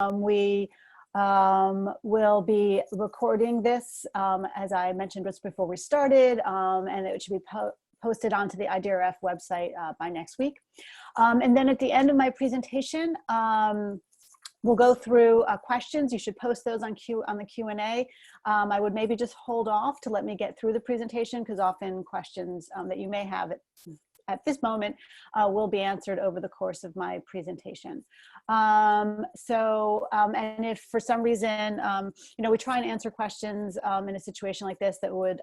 We will be recording this, as I mentioned just before we started, and it should be posted onto the IDRF website by next week. And then at the end of my presentation, we'll go through questions. You should post those on the Q&A. I would maybe just hold off to let me get through the presentation, because often questions that you may have at this moment will be answered over the course of my presentation. And if for some reason, we try and answer questions in a situation like this that would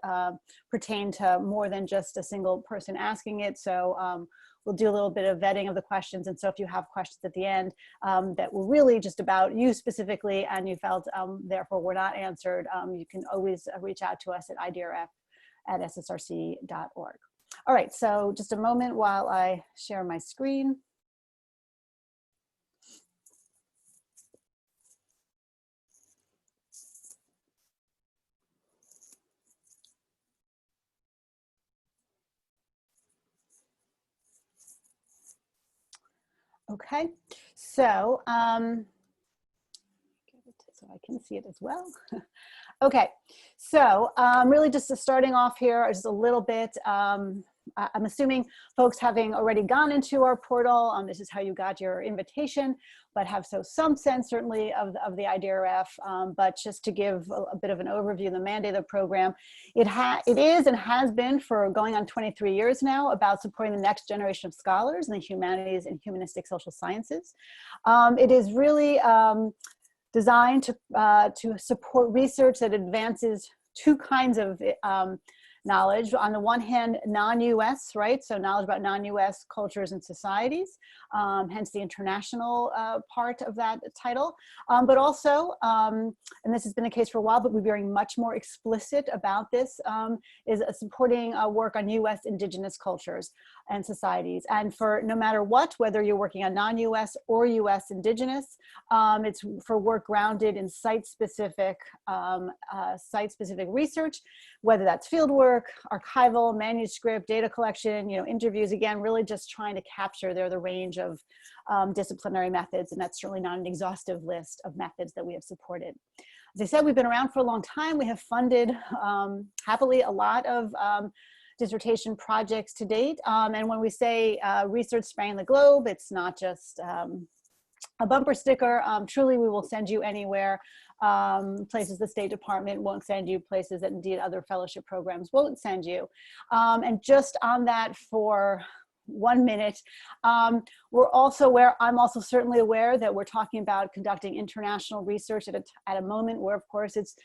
pertain to more than just a single person asking it. So we'll do a little bit of vetting of the questions. And so if you have questions at the end that were really just about you specifically, and you felt therefore were not answered, you can always reach out to us at idrf@ssrc.org. All right, so just a moment while I share my screen. Okay, so so I can see it as well. Okay, so really just starting off here, just a little bit, I'm assuming folks having already gone into our portal, this is how you got your invitation, but have some sense certainly of the IDRF, but just to give a bit of an overview of the mandate of the program, it is and has been for going on 23 years now about supporting the next generation of scholars in the humanities and humanistic social sciences. It is really designed to support research that advances two kinds of knowledge. On the one hand, non-US, right? So knowledge about non-US cultures and societies, hence the international part of that title. But also, and this has been the case for a while, but we're being much more explicit about this, is supporting work on US Indigenous cultures and societies. And for no matter what, whether you're working on non-US or US Indigenous, it's for work grounded in site-specific research, whether that's fieldwork, archival, manuscript, data collection, interviews, again, really just trying to capture the range of disciplinary methods, and that's certainly not an exhaustive list of methods that we have supported. As I said, we've been around for a long time. We have funded, happily, a lot of dissertation projects to date, and when we say research spanning the globe, it's not just a bumper sticker. Truly, we will send you anywhere. Places the State Department won't send you, places that indeed other fellowship programs won't send you. And just on that for 1 minute, I'm also certainly aware that we're talking about conducting international research at a moment where, of course, it's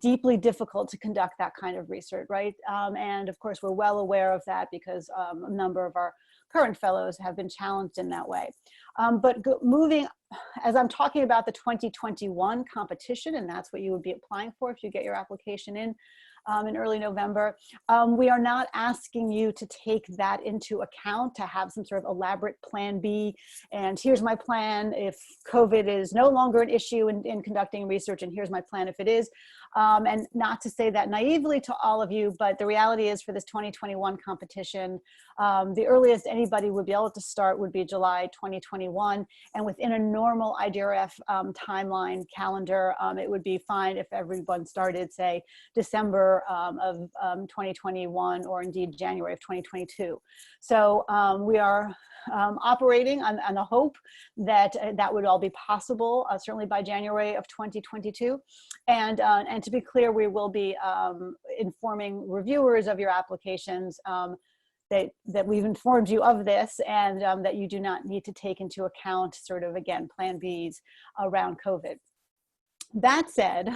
deeply difficult to conduct that kind of research, right? And of course, we're well aware of that because a number of our current fellows have been challenged in that way. But moving, as I'm talking about the 2021 competition, and that's what you would be applying for if you get your application in early November, we are not asking you to take that into account, to have some sort of elaborate plan B, and here's my plan if COVID is no longer an issue in conducting research, and here's my plan if it is. And not to say that naively to all of you, but the reality is for this 2021 competition, the earliest anybody would be able to start would be July 2021. And within a normal IDRF timeline calendar, it would be fine if everyone started, say, December of 2021, or indeed January of 2022. So we are operating on the hope that that would all be possible, certainly by January of 2022. And to be clear, we will be informing reviewers of your applications that we've informed you of this, and that you do not need to take into account sort of, again, plan Bs around COVID. That said,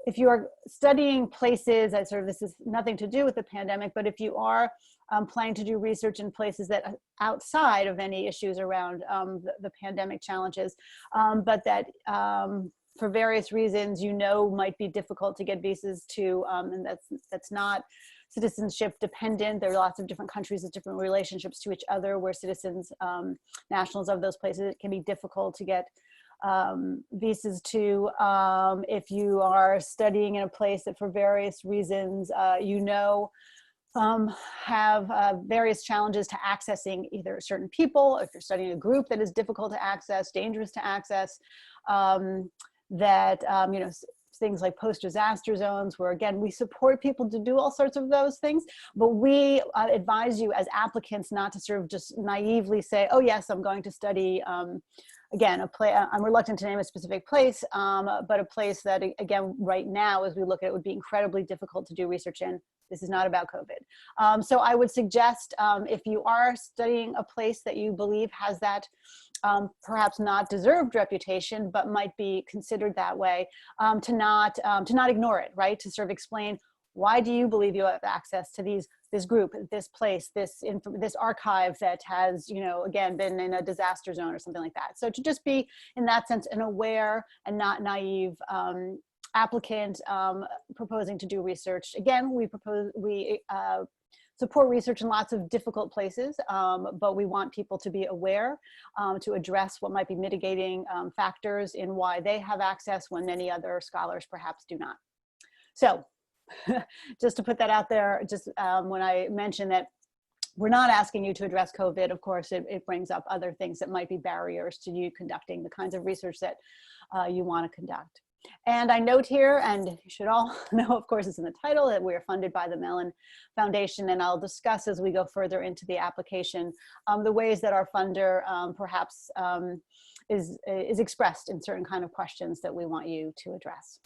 if you are studying places that this is nothing to do with the pandemic, but if you are planning to do research in places that outside of any issues around the pandemic challenges, but that for various reasons might be difficult to get visas to, and that's not citizenship dependent. There are lots of different countries with different relationships to each other where citizens, nationals of those places, it can be difficult to get visas to. If you are studying in a place that for various reasons, have various challenges to accessing either certain people, if you're studying a group that is difficult to access, dangerous to access, you know, things like post-disaster zones, where again, we support people to do all sorts of those things, but we advise you as applicants not to sort of just naively say, oh yes, I'm going to study, again, I'm reluctant to name a specific place, but a place that, again, right now, as we look at it, would be incredibly difficult to do research in. This is not about COVID. So I would suggest if you are studying a place that you believe has that perhaps not deserved reputation, but might be considered that way, to not ignore it, right? To sort of explain, why do you believe you have access to this group, this place, this archive that has, you know, again, been in a disaster zone or something like that. So to just be, in that sense, an aware and not naive applicant proposing to do research. Again, we support research in lots of difficult places, but we want people to be aware, to address what might be mitigating factors in why they have access when many other scholars perhaps do not. So just to put that out there, just when I mentioned that we're not asking you to address COVID, of course, it brings up other things that might be barriers to you conducting the kinds of research that you want to conduct. And I note here, and you should all know, of course, it's in the title, that we are funded by the Mellon Foundation, and I'll discuss as we go further into the application the ways that our funder perhaps is expressed in certain kind of questions that we want you to address.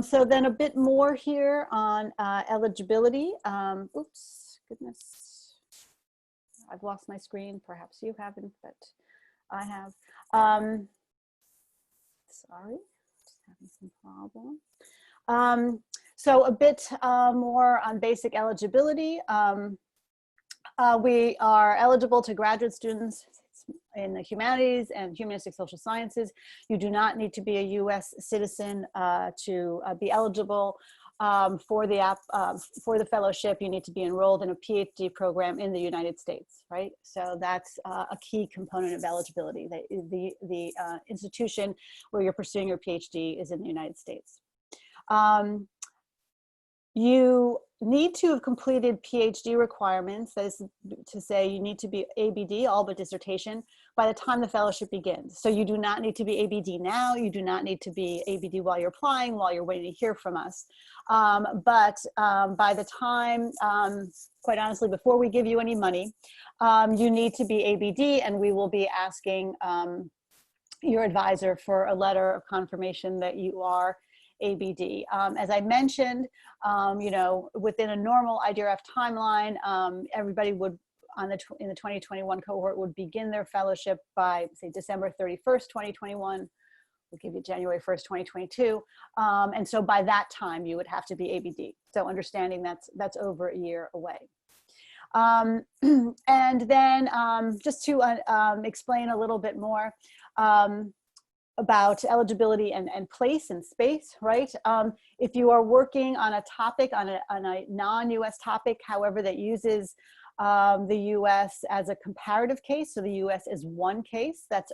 So then a bit more here on eligibility. Oops, goodness, I've lost my screen. Perhaps you haven't, but I have. Sorry, just having some problem. So a bit more on basic eligibility. We are eligible to graduate students in the humanities and humanistic social sciences. You do not need to be a US citizen to be eligible for the fellowship. You need to be enrolled in a PhD program in the United States, right? So that's a key component of eligibility. The institution where you're pursuing your PhD is in the United States. You need to have completed PhD requirements. That is to say, you need to be ABD, all but dissertation, by the time the fellowship begins. So you do not need to be ABD now. You do not need to be ABD while you're applying, while you're waiting to hear from us. But by the time, quite honestly, before we give you any money, you need to be ABD, and we will be asking your advisor for a letter of confirmation that you are ABD. As I mentioned, you know, within a normal IDRF timeline, everybody would, in the 2021 cohort, would begin their fellowship by, say, December 31st, 2021. We'll give you January 1st, 2022. And so by that time, you would have to be ABD. So understanding that's over a year away. And then just to explain a little bit more, about eligibility and place and space, right? If you are working on a topic, on a non-US topic, however, that uses the US as a comparative case, so the US is one case, that's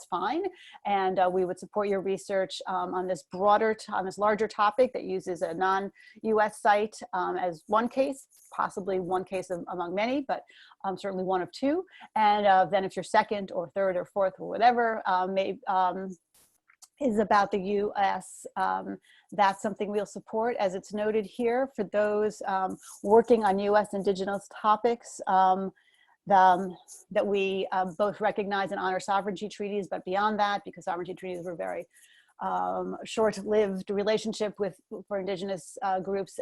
fine. And we would support your research on this larger topic that uses a non-US site as one case, possibly one case among many, but certainly one of two. And then if you're second or third or fourth or whatever, is about the US, that's something we'll support, as it's noted here, for those working on US Indigenous topics that we both recognize and honor sovereignty treaties, but beyond that, because sovereignty treaties were very short-lived relationship for Indigenous groups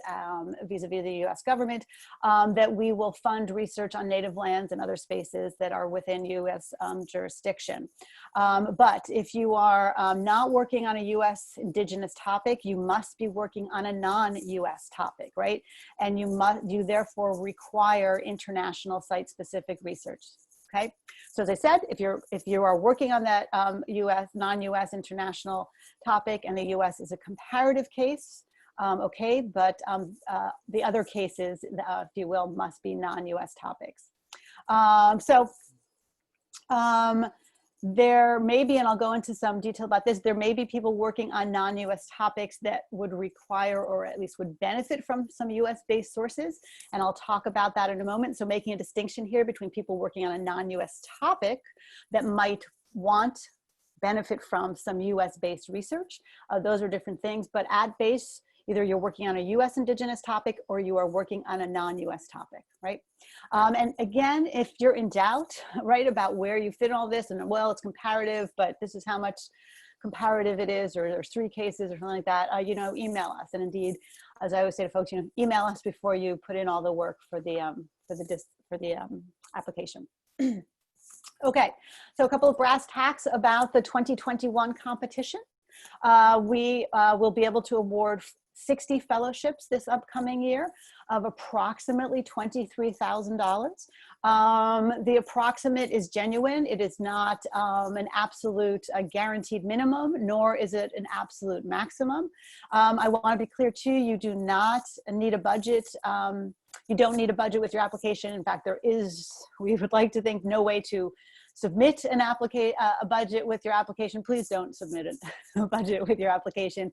vis-a-vis the US government, that we will fund research on native lands and other spaces that are within US jurisdiction. But if you are not working on a US Indigenous topic, you must be working on a non-US topic, right? And you therefore require international site-specific research. Okay, so as I said, if you are working on that non-US international topic and the US is a comparative case, okay, but the other cases, if you will, must be non-US topics. There may be, and I'll go into some detail about this, there may be people working on non-US topics that would require, or at least would benefit from, some US-based sources. And I'll talk about that in a moment. So making a distinction here between people working on a non-US topic that might benefit from some US-based research. Those are different things, but at base, either you're working on a US Indigenous topic or you are working on a non-US topic, right? And again, if you're in doubt, right, about where you fit in all this, and well, it's comparative, but this is how much comparative it is, or there's 3 cases or something like that, you know, email us. And indeed, as I always say to folks, you know, email us before you put in all the work for the application. Okay, so a couple of brass tacks about the 2021 competition. We will be able to award 60 fellowships this upcoming year of approximately $23,000. The approximate is genuine. It is not an absolute guaranteed minimum, nor is it an absolute maximum. I want to be clear too, you do not need a budget. You don't need a budget with your application. In fact, there is, we would like to think, no way to submit a budget with your application. Please don't submit a budget with your application.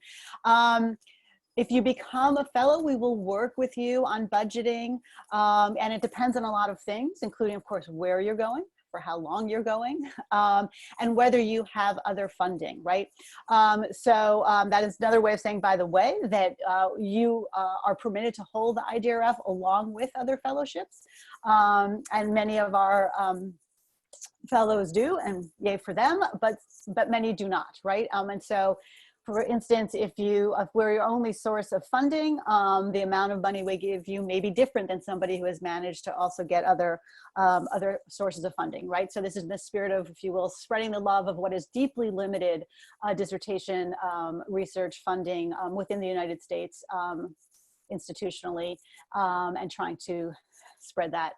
If you become a fellow, we will work with you on budgeting, and it depends on a lot of things, including, of course, where you're going, for how long you're going, and whether you have other funding, right? That is another way of saying, by the way, that you are permitted to hold the IDRF along with other fellowships, and many of our fellows do, and yay for them, but many do not, right? And so, for instance, if we're your only source of funding, the amount of money we give you may be different than somebody who has managed to also get other sources of funding, right? So this is in the spirit of, if you will, spreading the love of what is deeply limited dissertation research funding within the United States institutionally, and trying to spread that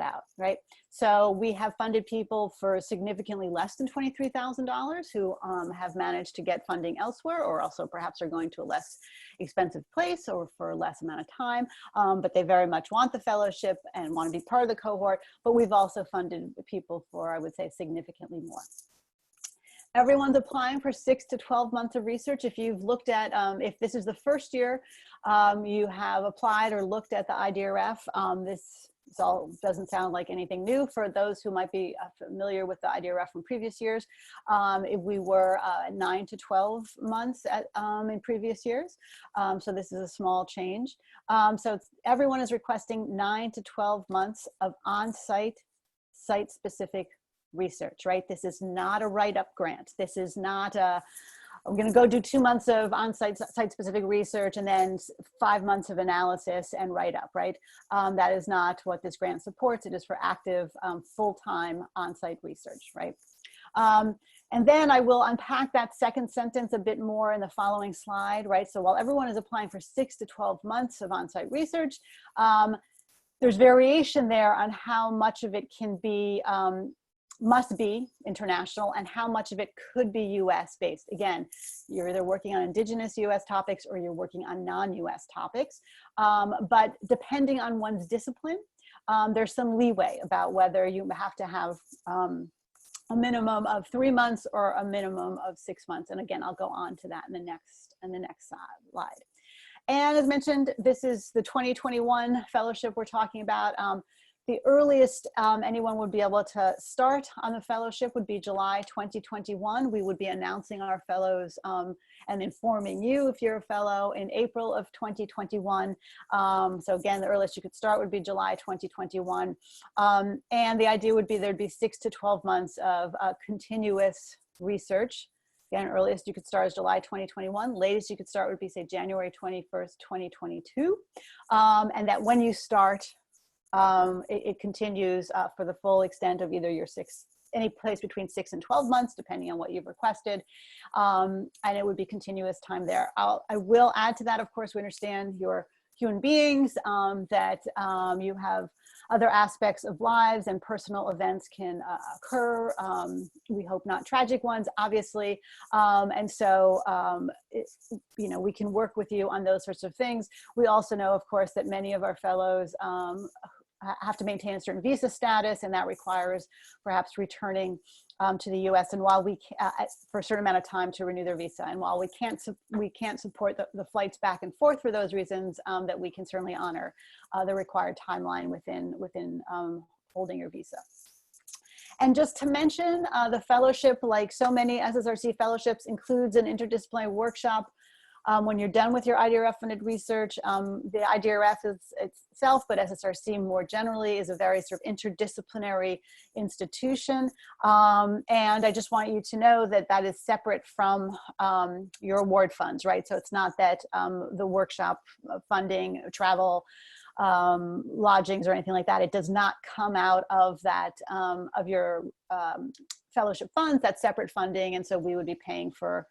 out, right? So we have funded people for significantly less than $23,000 who have managed to get funding elsewhere, or also perhaps are going to a less expensive place or for a less amount of time, but they very much want the fellowship and want to be part of the cohort. But we've also funded people for, I would say, significantly more. Everyone's applying for 6 to 12 months of research. If you've looked at, if this is the first year you have applied or looked at the IDRF, this all doesn't sound like anything new for those who might be familiar with the IDRF from previous years. If we were 9 to 12 months in previous years. So this is a small change. So everyone is requesting 9 to 12 months of on-site, site-specific research, right? This is not a write-up grant. This is not I'm going to go do 2 months of on-site, site-specific research and then 5 months of analysis and write-up, right? That is not what this grant supports. It is for active, full-time on-site research, right? And then I will unpack that second sentence a bit more in the following slide, right? So while everyone is applying for 6 to 12 months of on-site research, there's variation there on how much of it can be must be international and how much of it could be US based. Again, you're either working on Indigenous US topics or you're working on non-US topics. But depending on one's discipline, there's some leeway about whether you have to have a minimum of 3 months or a minimum of 6 months. And again, I'll go on to that in the next slide. And as mentioned, this is the 2021 fellowship we're talking about. The earliest anyone would be able to start on the fellowship would be July 2021. We would be announcing our fellows and informing you if you're a fellow in April of 2021. So again, the earliest you could start would be July 2021. And the idea would be there'd be 6 to 12 months of continuous research. Again, earliest you could start is July 2021. Latest you could start would be, say, January 21st, 2022. And that when you start, it continues for the full extent of either your any place between 6 and 12 months, depending on what you've requested. And it would be continuous time there. I will add to that, of course, we understand you're human beings, that you have other aspects of lives and personal events can occur. We hope not tragic ones, obviously. And so, you know, we can work with you on those sorts of things. We also know, of course, that many of our fellows have to maintain a certain visa status, and that requires perhaps returning to the U.S. and while we for a certain amount of time to renew their visa. And while we can't support the flights back and forth for those reasons, that we can certainly honor the required timeline within holding your visa. And just to mention, the fellowship, like so many SSRC fellowships, includes an interdisciplinary workshop. When you're done with your IDRF funded research, the IDRF itself, but SSRC more generally, is a very sort of interdisciplinary institution. And I just want you to know that that is separate from your award funds, right? So it's not that the workshop funding, travel, lodgings or anything like that, it does not come out of that, of your fellowship funds. That's separate funding. And so we would be paying for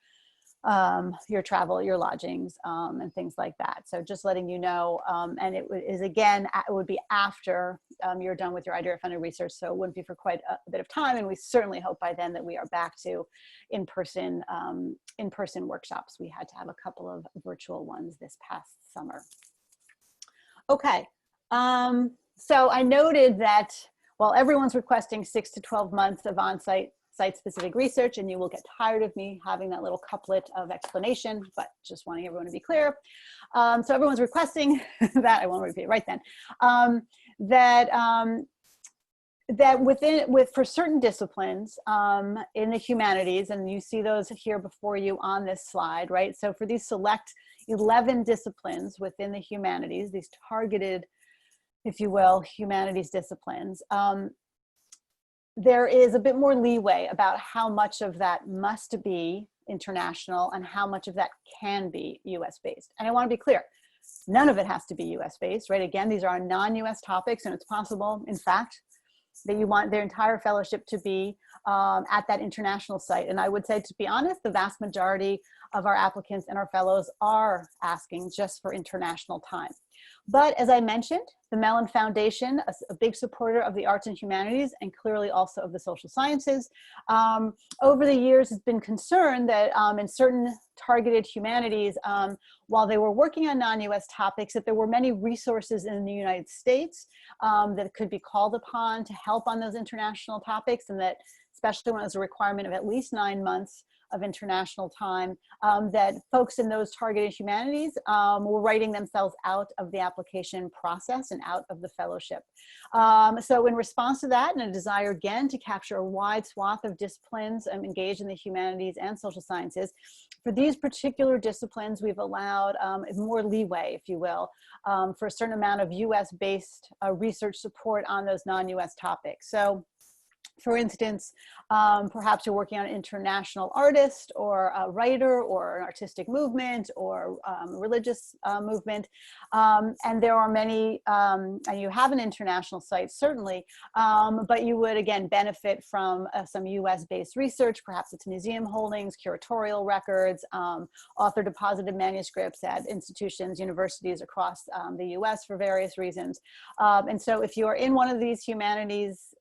your travel, your lodgings, and things like that. So just letting you know, and it is, again, it would be after you're done with your IDRF funded research, so it wouldn't be for quite a bit of time, and we certainly hope by then that we are back to in-person workshops. We had to have a couple of virtual ones this past summer. Okay, so I noted that while everyone's requesting 6 to 12 months of on-site site-specific research, and you will get tired of me having that little couplet of explanation, but just wanting everyone to be clear. So everyone's requesting that, I won't repeat it right then, that for certain disciplines in the humanities, and you see those here before you on this slide, right? So for these select 11 disciplines within the humanities, these targeted, if you will, humanities disciplines, there is a bit more leeway about how much of that must be international and how much of that can be US based. And I want to be clear, none of it has to be US based, right? Again, these are non-US topics, and it's possible, in fact, that you want their entire fellowship to be at that international site. And I would say, to be honest, the vast majority of our applicants and our fellows are asking just for international time. But as I mentioned, the Mellon Foundation, a big supporter of the arts and humanities, and clearly also of the social sciences, over the years has been concerned that in certain targeted humanities, while they were working on non-US topics, that there were many resources in the United States that could be called upon to help on those international topics, and that, especially when it was a requirement of at least 9 months of international time, that folks in those targeted humanities were writing themselves out of the application process and out of the fellowship. So in response to that, and a desire again to capture a wide swath of disciplines engaged in the humanities and social sciences, for these particular disciplines, we've allowed more leeway, if you will, for a certain amount of US-based research support on those non-US topics. So, for instance, perhaps you're working on an international artist or a writer or an artistic movement or religious movement, and there are many, and you have an international site certainly, but you would again benefit from some US-based research. Perhaps it's museum holdings, curatorial records, author deposited manuscripts at institutions, universities across the US for various reasons. And so if you're in one of these humanities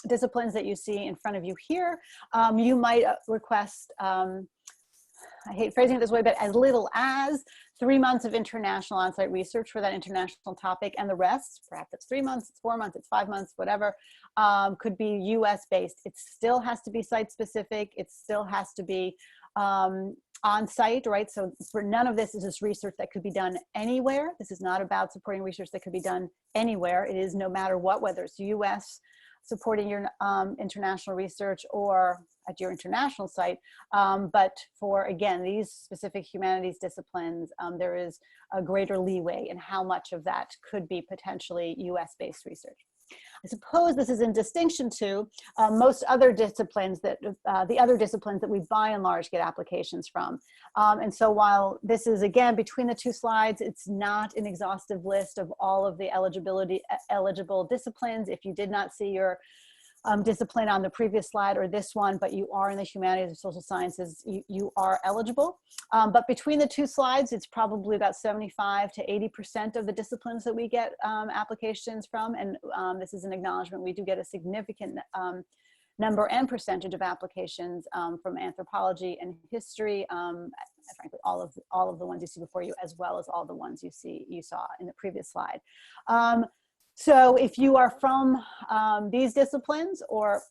disciplines that you see in front of you here, you might request, I hate phrasing it this way, but as little as 3 months of international on-site research for that international topic, and the rest, perhaps it's 3 months, it's 4 months, it's 5 months, whatever, could be US-based. It still has to be site-specific. It still has to be on-site, right? So for none of this is this research that could be done anywhere. This is not about supporting research that could be done anywhere. It is no matter what, whether it's US supporting your international research or at your international site. But for, again, these specific humanities disciplines, there is a greater leeway in how much of that could be potentially US-based research. I suppose this is in distinction to most other disciplines that, the other disciplines that we by and large get applications from. And so while this is, again, between the two slides, it's not an exhaustive list of all of the eligible disciplines. If you did not see your discipline on the previous slide or this one, but you are in the humanities or social sciences, you are eligible. But between the two slides, it's probably about 75 to 80% of the disciplines that we get applications from. And this is an acknowledgement. We do get a significant number and percentage of applications from anthropology and history, frankly, all of the ones you see before you, as well as all the ones you saw in the previous slide. So if you are from these disciplines, or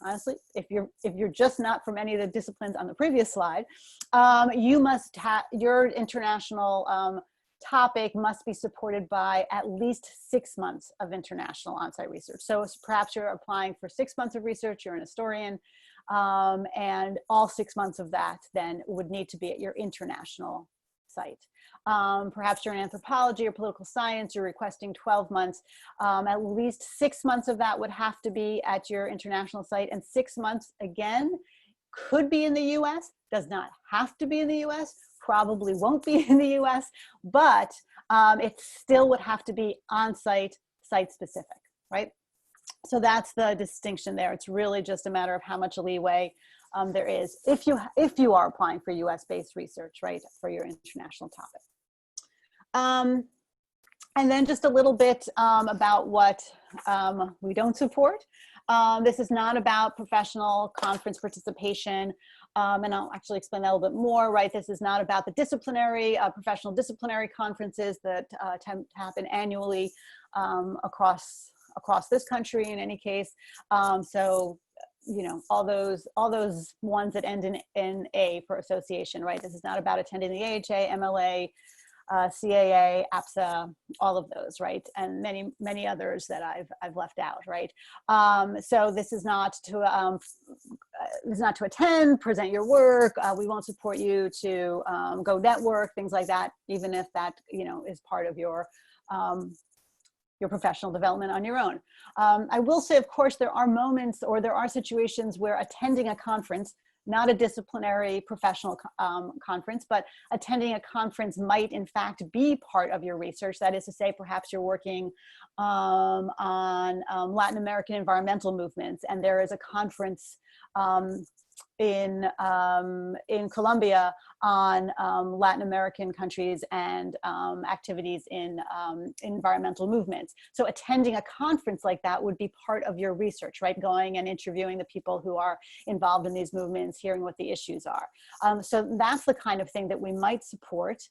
honestly, if you're just not from any of the disciplines on the previous slide, you must have your international topic must be supported by at least 6 months of international on-site research. So perhaps you're applying for 6 months of research, you're an historian, and all 6 months of that then would need to be at your international site. Perhaps you're in anthropology or political science, you're requesting 12 months. At least 6 months of that would have to be at your international site, and 6 months, again, could be in the US, does not have to be in the US, probably won't be in the US, but it still would have to be on-site, site-specific, right? So that's the distinction there. It's really just a matter of how much leeway there is if you are applying for US-based research, right, for your international topic. And then just a little bit about what we don't support. This is not about professional conference participation, and I'll actually explain that a little bit more, right? This is not about the disciplinary, professional disciplinary conferences that tend to happen annually across this country in any case. So, you know, all those ones that end in A for association, right? This is not about attending the AHA, MLA, CAA, APSA, all of those, right? And many others that I've left out, right? So this is not to attend, present your work. We won't support you to go network, things like that, even if that, you know, is part of your professional development on your own. I will say, of course, there are moments or there are situations where attending a conference, not a disciplinary professional conference, but attending a conference might in fact be part of your research. That is to say, perhaps you're working on Latin American environmental movements, and there is a conference in Colombia on Latin American countries and activities in environmental movements. So attending a conference like that would be part of your research, right? Going and interviewing the people who are involved in these movements, hearing what the issues are. So that's the kind of thing that we might support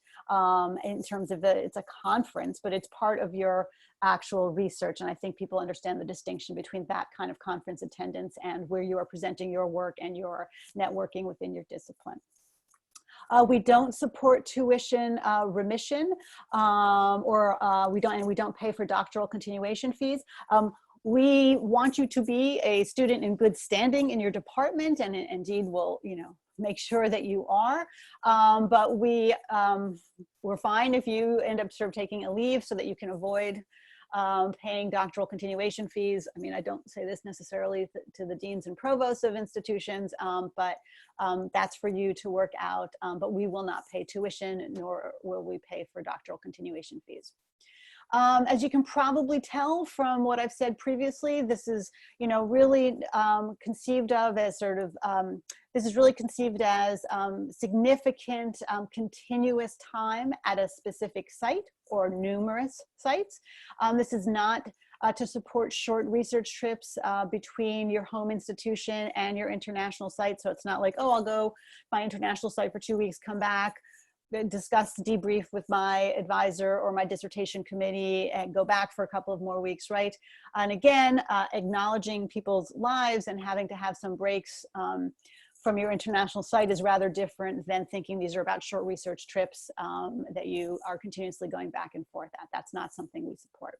in terms of it's a conference, but it's part of your actual research. And I think people understand the distinction between that kind of conference attendance and where you are presenting your work and your networking within your discipline. We don't support tuition remission, we don't pay for doctoral continuation fees. We want you to be a student in good standing in your department, and indeed will, you know, make sure that you are. But we're fine if you end up sort of taking a leave so that you can avoid paying doctoral continuation fees. I mean, I don't say this necessarily to the deans and provosts of institutions, but that's for you to work out. But we will not pay tuition, nor will we pay for doctoral continuation fees. As you can probably tell from what I've said previously, this is, you know, really conceived of as sort of, this is really conceived as significant continuous time at a specific site or numerous sites. This is not to support short research trips between your home institution and your international site. So it's not like, oh, I'll go my international site for 2 weeks, come back, discuss, debrief with my advisor or my dissertation committee, and go back for a couple of more weeks, right? And again, acknowledging people's lives and having to have some breaks from your international site is rather different than thinking these are about short research trips that you are continuously going back and forth at. That's not something we support.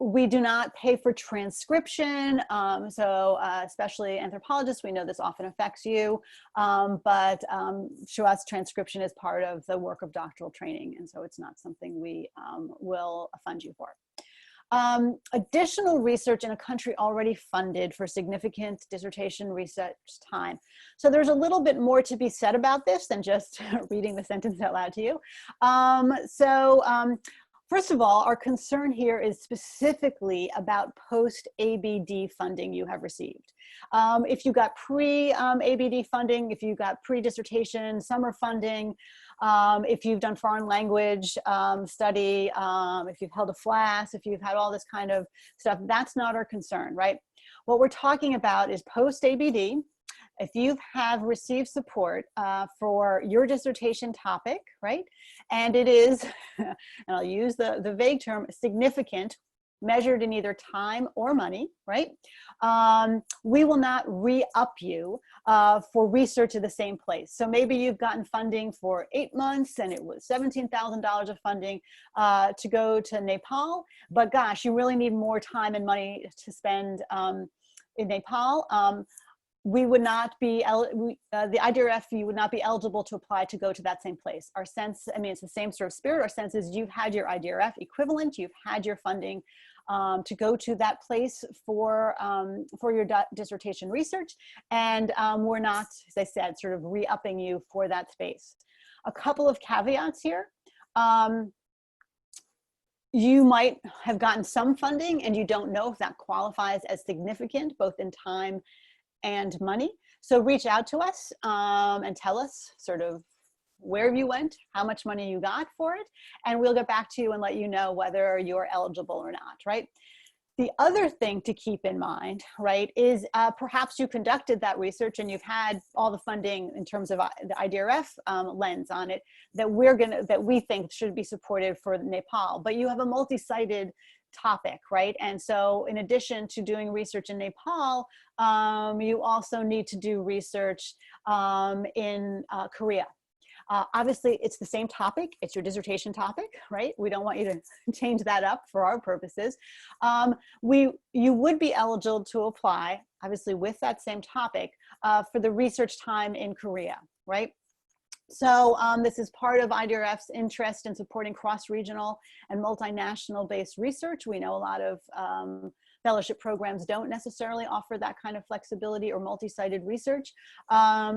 We do not pay for transcription, so especially anthropologists, we know this often affects you, but to us, transcription is part of the work of doctoral training, and so it's not something we will fund you for. Additional research in a country already funded for significant dissertation research time. So there's a little bit more to be said about this than just reading the sentence out loud to you. First of all, our concern here is specifically about post-ABD funding you have received. If you got pre-ABD funding, if you got pre-dissertation, summer funding, if you've done foreign language study, if you've held a FLAS, if you've had all this kind of stuff, that's not our concern, right? What we're talking about is post-ABD. if you have received support for your dissertation topic, right, and it is, and I'll use the vague term, significant, measured in either time or money, right, we will not re-up you for research at the same place. So maybe you've gotten funding for 8 months and it was $17,000 of funding to go to Nepal, but gosh, you really need more time and money to spend in Nepal. We would not be, the IDRF, you would not be eligible to apply to go to that same place. Our sense, I mean, it's the same sort of spirit. Our sense is you've had your IDRF equivalent, you've had your funding to go to that place for your dissertation research, and we're not, as I said, sort of re-upping you for that space. A couple of caveats here. You might have gotten some funding and you don't know if that qualifies as significant, both in time and money. So reach out to us and tell us sort of where you went, how much money you got for it, and we'll get back to you and let you know whether you're eligible or not, right? The other thing to keep in mind, right, is perhaps you conducted that research and you've had all the funding in terms of the IDRF lens on it that we think should be supported for Nepal, but you have a multi-sited topic, right? And so in addition to doing research in Nepal, you also need to do research in Korea. Obviously, it's the same topic. It's your dissertation topic, right? We don't want you to change that up for our purposes. You would be eligible to apply, obviously, with that same topic for the research time in Korea, right? So this is part of IDRF's interest in supporting cross-regional and multinational based research. We know a lot of fellowship programs don't necessarily offer that kind of flexibility or multi-sited research.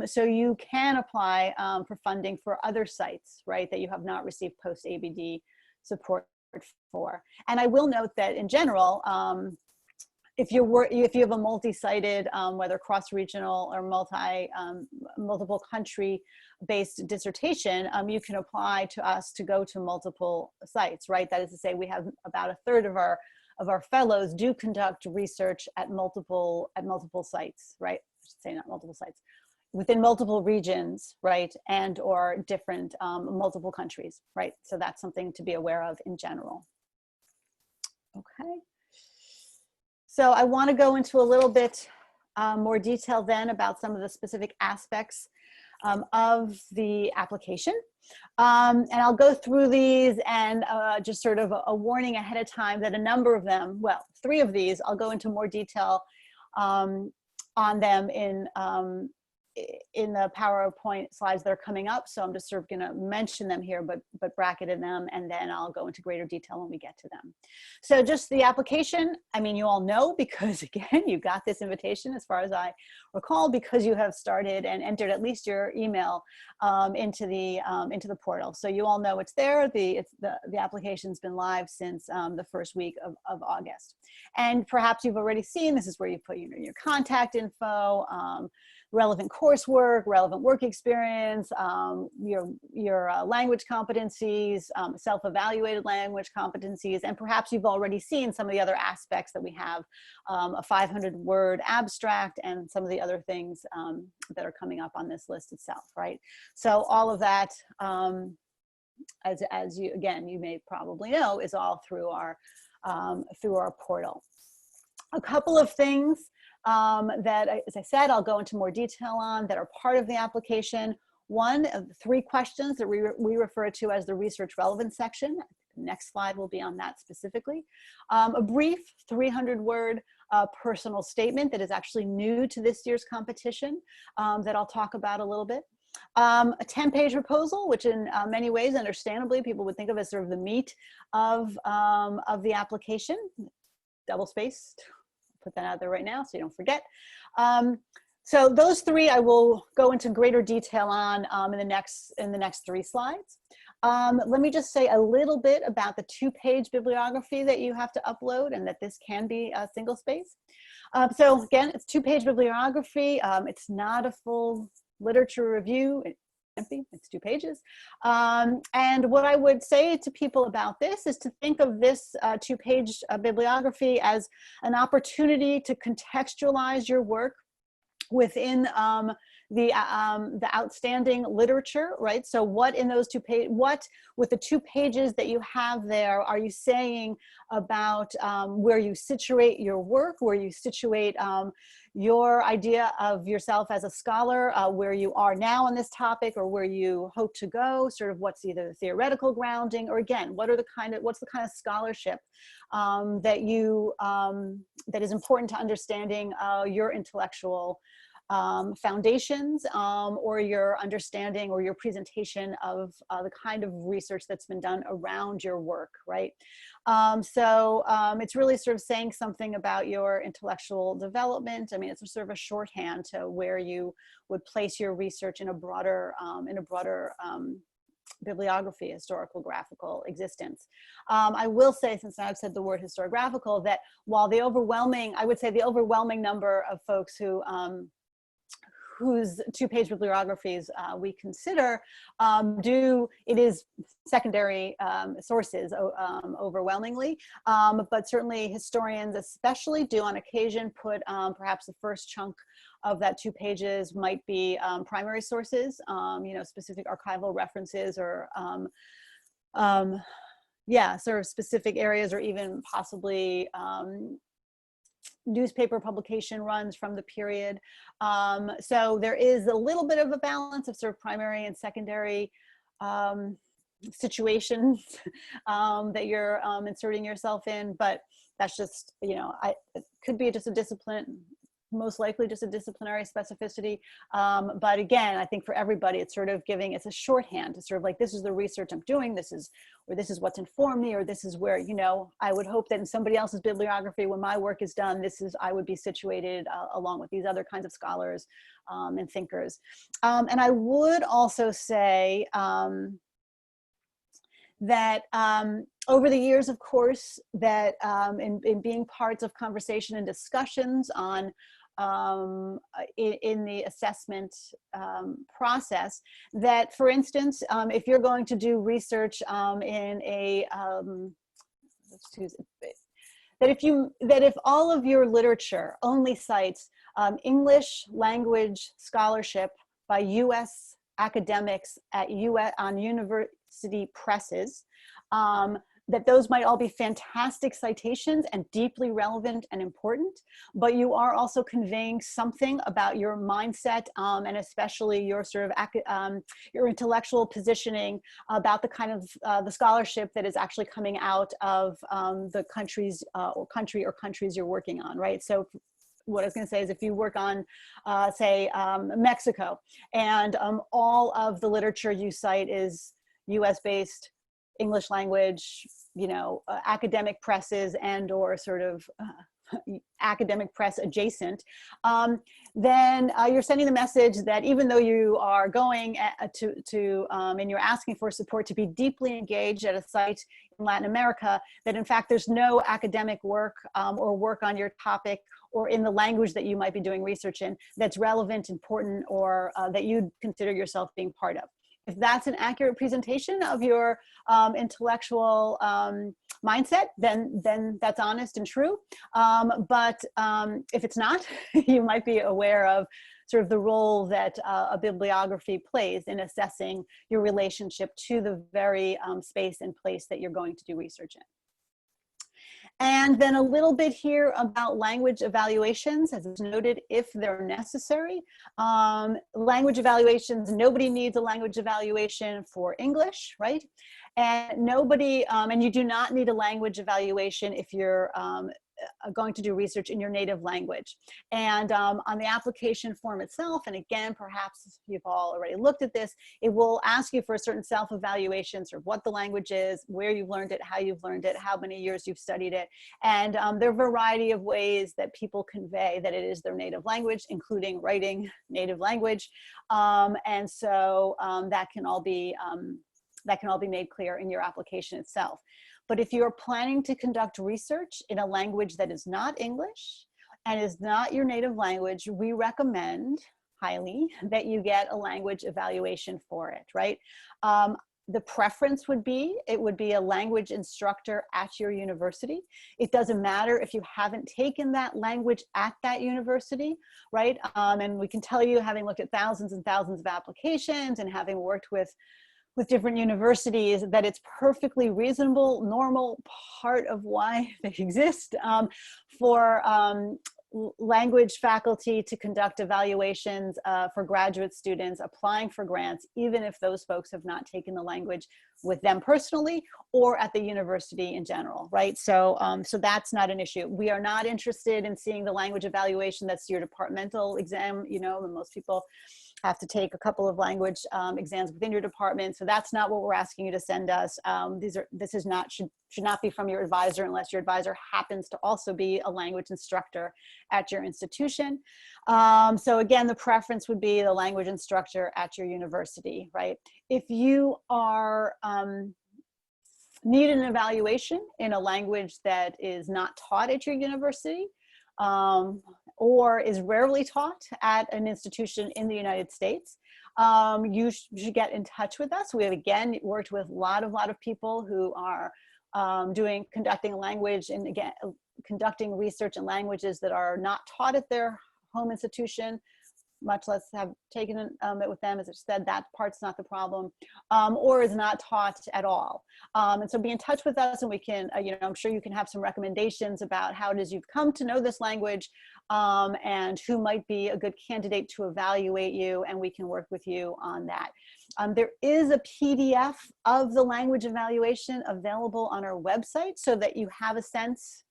So you can apply for funding for other sites, right, that you have not received post-ABD support for. And I will note that in general, if you have a multi-sited, whether cross-regional or multiple country-based dissertation, you can apply to us to go to multiple sites, right? That is to say, we have about a third of our fellows do conduct research at multiple sites, right? I should say not multiple sites, within multiple regions, right? And or different multiple countries, right? So that's something to be aware of in general. Okay. So I want to go into a little bit more detail then about some of the specific aspects of the application. And I'll go through these and just sort of a warning ahead of time that a number of them, well, 3 of these, I'll go into more detail on them in the PowerPoint slides that are coming up. So I'm just sort of going to mention them here, but bracketed them, and then I'll go into greater detail when we get to them. So just the application, I mean, you all know, because again, you got this invitation as far as I recall, because you have started and entered at least your email into the portal. So you all know it's there. The application's been live since the first week of August. And perhaps you've already seen, this is where you put your contact info, relevant coursework, relevant work experience, your language competencies, self-evaluated language competencies, and perhaps you've already seen some of the other aspects that we have, a 500-word abstract and some of the other things that are coming up on this list itself, right? So all of that, as you, again, you may probably know, is all through our portal. A couple of things that, as I said, I'll go into more detail on that are part of the application. One of the 3 questions that we refer to as the research relevance section. The next slide will be on that specifically. A brief 300-word personal statement that is actually new to this year's competition that I'll talk about a little bit. A 10-page proposal, which in many ways, understandably, people would think of as sort of the meat of the application, double-spaced. Put that out there right now so you don't forget. So those 3 I will go into greater detail on in the next 3 slides. Let me just say a little bit about the 2-page bibliography that you have to upload, and that this can be a single space. So again, it's 2-page bibliography. It's not a full literature review. It's 2 pages. And what I would say to people about this is to think of this 2-page bibliography as an opportunity to contextualize your work within the outstanding literature, right? So what in those what with the 2 pages that you have there, are you saying about where you situate your work, where you situate your idea of yourself as a scholar, where you are now on this topic, or where you hope to go, sort of what's either the theoretical grounding, or again, what's the kind of scholarship that is important to understanding your intellectual foundations, or your understanding or your presentation of the kind of research that's been done around your work, right? It's really sort of saying something about your intellectual development. I mean, it's sort of a shorthand to where you would place your research in a broader bibliography, historical graphical existence. I will say, since I've said the word historiographical, that while I would say the overwhelming number of folks whose 2-page bibliographies we consider it is secondary sources overwhelmingly, but certainly historians especially do on occasion put perhaps the first chunk of that 2 pages might be primary sources, specific archival references, or sort of specific areas, or even possibly newspaper publication runs from the period. So there is a little bit of a balance of sort of primary and secondary situations that you're inserting yourself in, but that's just, it could be just a discipline, most likely just a disciplinary specificity. But again, I think for everybody, it's sort of it's a shorthand to sort of like, this is the research I'm doing, this is what's informed me, or this is where, I would hope that in somebody else's bibliography, when my work is done, I would be situated along with these other kinds of scholars and thinkers. And I would also say that over the years, of course, that in being parts of conversation and discussions on in the assessment process, that, for instance, if you're going to do research in a that if all of your literature only cites English language scholarship by U.S. academics on university presses, that those might all be fantastic citations and deeply relevant and important, but you are also conveying something about your mindset and especially your sort of your intellectual positioning about the kind of the scholarship that is actually coming out of the countries or countries you're working on, right? So what I was going to say is, if you work on, say, Mexico, and all of the literature you cite is US-based, English language, academic presses and or sort of academic press adjacent, then you're sending the message that even though you are going and you're asking for support to be deeply engaged at a site in Latin America, that in fact there's no academic work or work on your topic or in the language that you might be doing research in that's relevant, important, or that you'd consider yourself being part of. If that's an accurate presentation of your intellectual mindset, then that's honest and true. But if it's not, you might be aware of sort of the role that a bibliography plays in assessing your relationship to the very space and place that you're going to do research in. And then a little bit here about language evaluations, as is noted, if they're necessary. Language evaluations, nobody needs a language evaluation for English, right? And nobody, and you do not need a language evaluation if you're going to do research in your native language. And on the application form itself, and again, perhaps you've all already looked at this, it will ask you for a certain self-evaluation, sort of what the language is, where you've learned it, how you've learned it, how many years you've studied it. And there are a variety of ways that people convey that it is their native language, including writing native language. And so that can all be made clear in your application itself. But if you're planning to conduct research in a language that is not English and is not your native language, we recommend highly that you get a language evaluation for it, right? The preference would be, it would be a language instructor at your university. It doesn't matter if you haven't taken that language at that university, right? And we can tell you, having looked at thousands and thousands of applications and having worked with different universities, that it's perfectly reasonable, normal, part of why they exist, for language faculty to conduct evaluations for graduate students applying for grants, even if those folks have not taken the language with them personally or at the university in general, right? So, so that's not an issue. We are not interested in seeing the language evaluation that's your departmental exam. You know, most people have to take a couple of language exams within your department. So that's not what we're asking you to send us. This is not, should not be from your advisor unless your advisor happens to also be a language instructor at your institution. So again, the preference would be the language instructor at your university, right? If you are need an evaluation in a language that is not taught at your university, or is rarely taught at an institution in the United States, you should get in touch with us. We have, again, worked with a lot of people who are conducting language and, again, conducting research in languages that are not taught at their home institution, much less have taken it with them. As I said, that part's not the problem, or is not taught at all. And so be in touch with us, and we can, you know, I'm sure you can have some recommendations about how it is you've come to know this language, and who might be a good candidate to evaluate you, and we can work with you on that. There is a PDF of the language evaluation available on our website so that you have a sense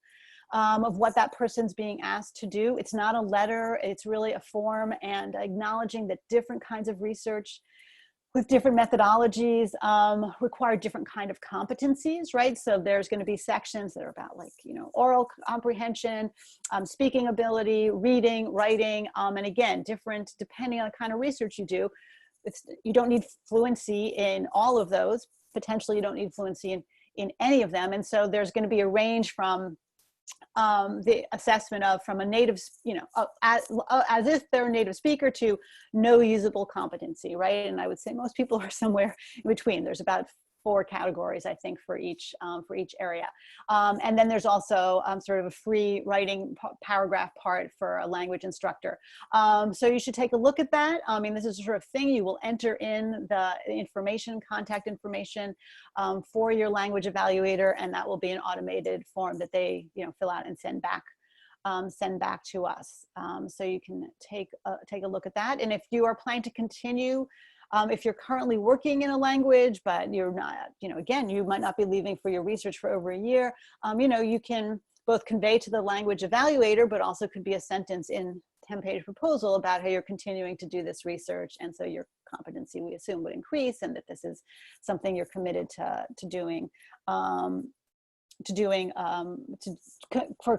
of what that person's being asked to do. It's not a letter, it's really a form, and acknowledging that different kinds of research with different methodologies require different kind of competencies, right? So there's going to be sections that are about, like, you know, oral comprehension, speaking ability, reading, writing, and again, different depending on the kind of research you do. You don't need fluency in all of those. Potentially you don't need fluency in any of them. And so there's going to be a range from the assessment of, from a native, you know, as if they're a native speaker, to no usable competency, right? And I would say most people are somewhere in between. There's about 4 categories, I think, for each area. And then there's also sort of a free writing paragraph part for a language instructor. So you should take a look at that. I mean, this is the sort of thing you will enter in the information, contact information for your language evaluator, and that will be an automated form that they, you know, fill out and send back to us. So you can take a look at that. And if you are planning to continue, if you're currently working in a language, but you're not, you know, again, you might not be leaving for your research for over a year, you know, you can both convey to the language evaluator, but also could be a sentence in 10-page proposal about how you're continuing to do this research. And so your competency, we assume, would increase, and that this is something you're committed to doing for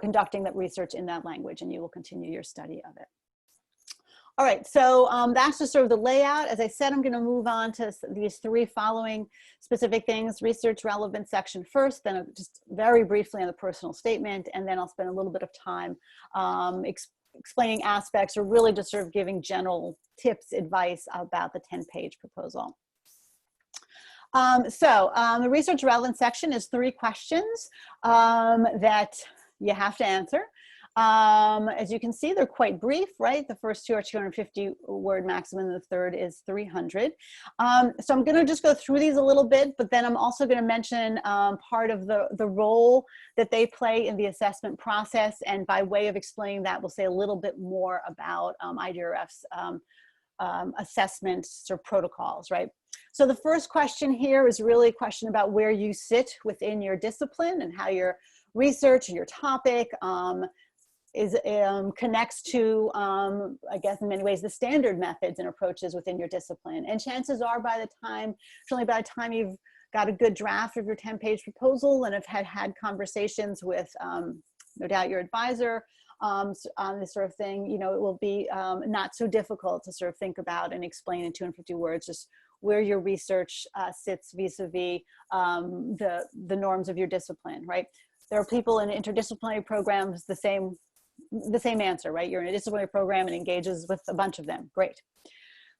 conducting that research in that language, and you will continue your study of it. All right, so that's just sort of the layout. As I said, I'm going to move on to these 3 following specific things: research relevance section first, then just very briefly on the personal statement, and then I'll spend a little bit of time explaining aspects, or really just sort of giving general tips, advice about the 10-page proposal. The research relevance section is 3 questions that you have to answer. As you can see, they're quite brief, right? The first 2 are 250-word maximum, and the third is 300. So I'm going to just go through these a little bit, but then I'm also going to mention part of the role that they play in the assessment process, and by way of explaining that, we'll say a little bit more about IDRF's assessment sort of protocols, right? So the first question here is really a question about where you sit within your discipline and how your research and your topic connects to, I guess, in many ways, the standard methods and approaches within your discipline. And chances are, certainly by the time you've got a good draft of your 10-page proposal and have had conversations with, no doubt, your advisor on this sort of thing, you know, it will be not so difficult to sort of think about and explain in 250 words just where your research sits vis-a-vis the norms of your discipline, right? There are people in interdisciplinary programs, the same answer, right? You're in a disciplinary program and engages with a bunch of them. Great.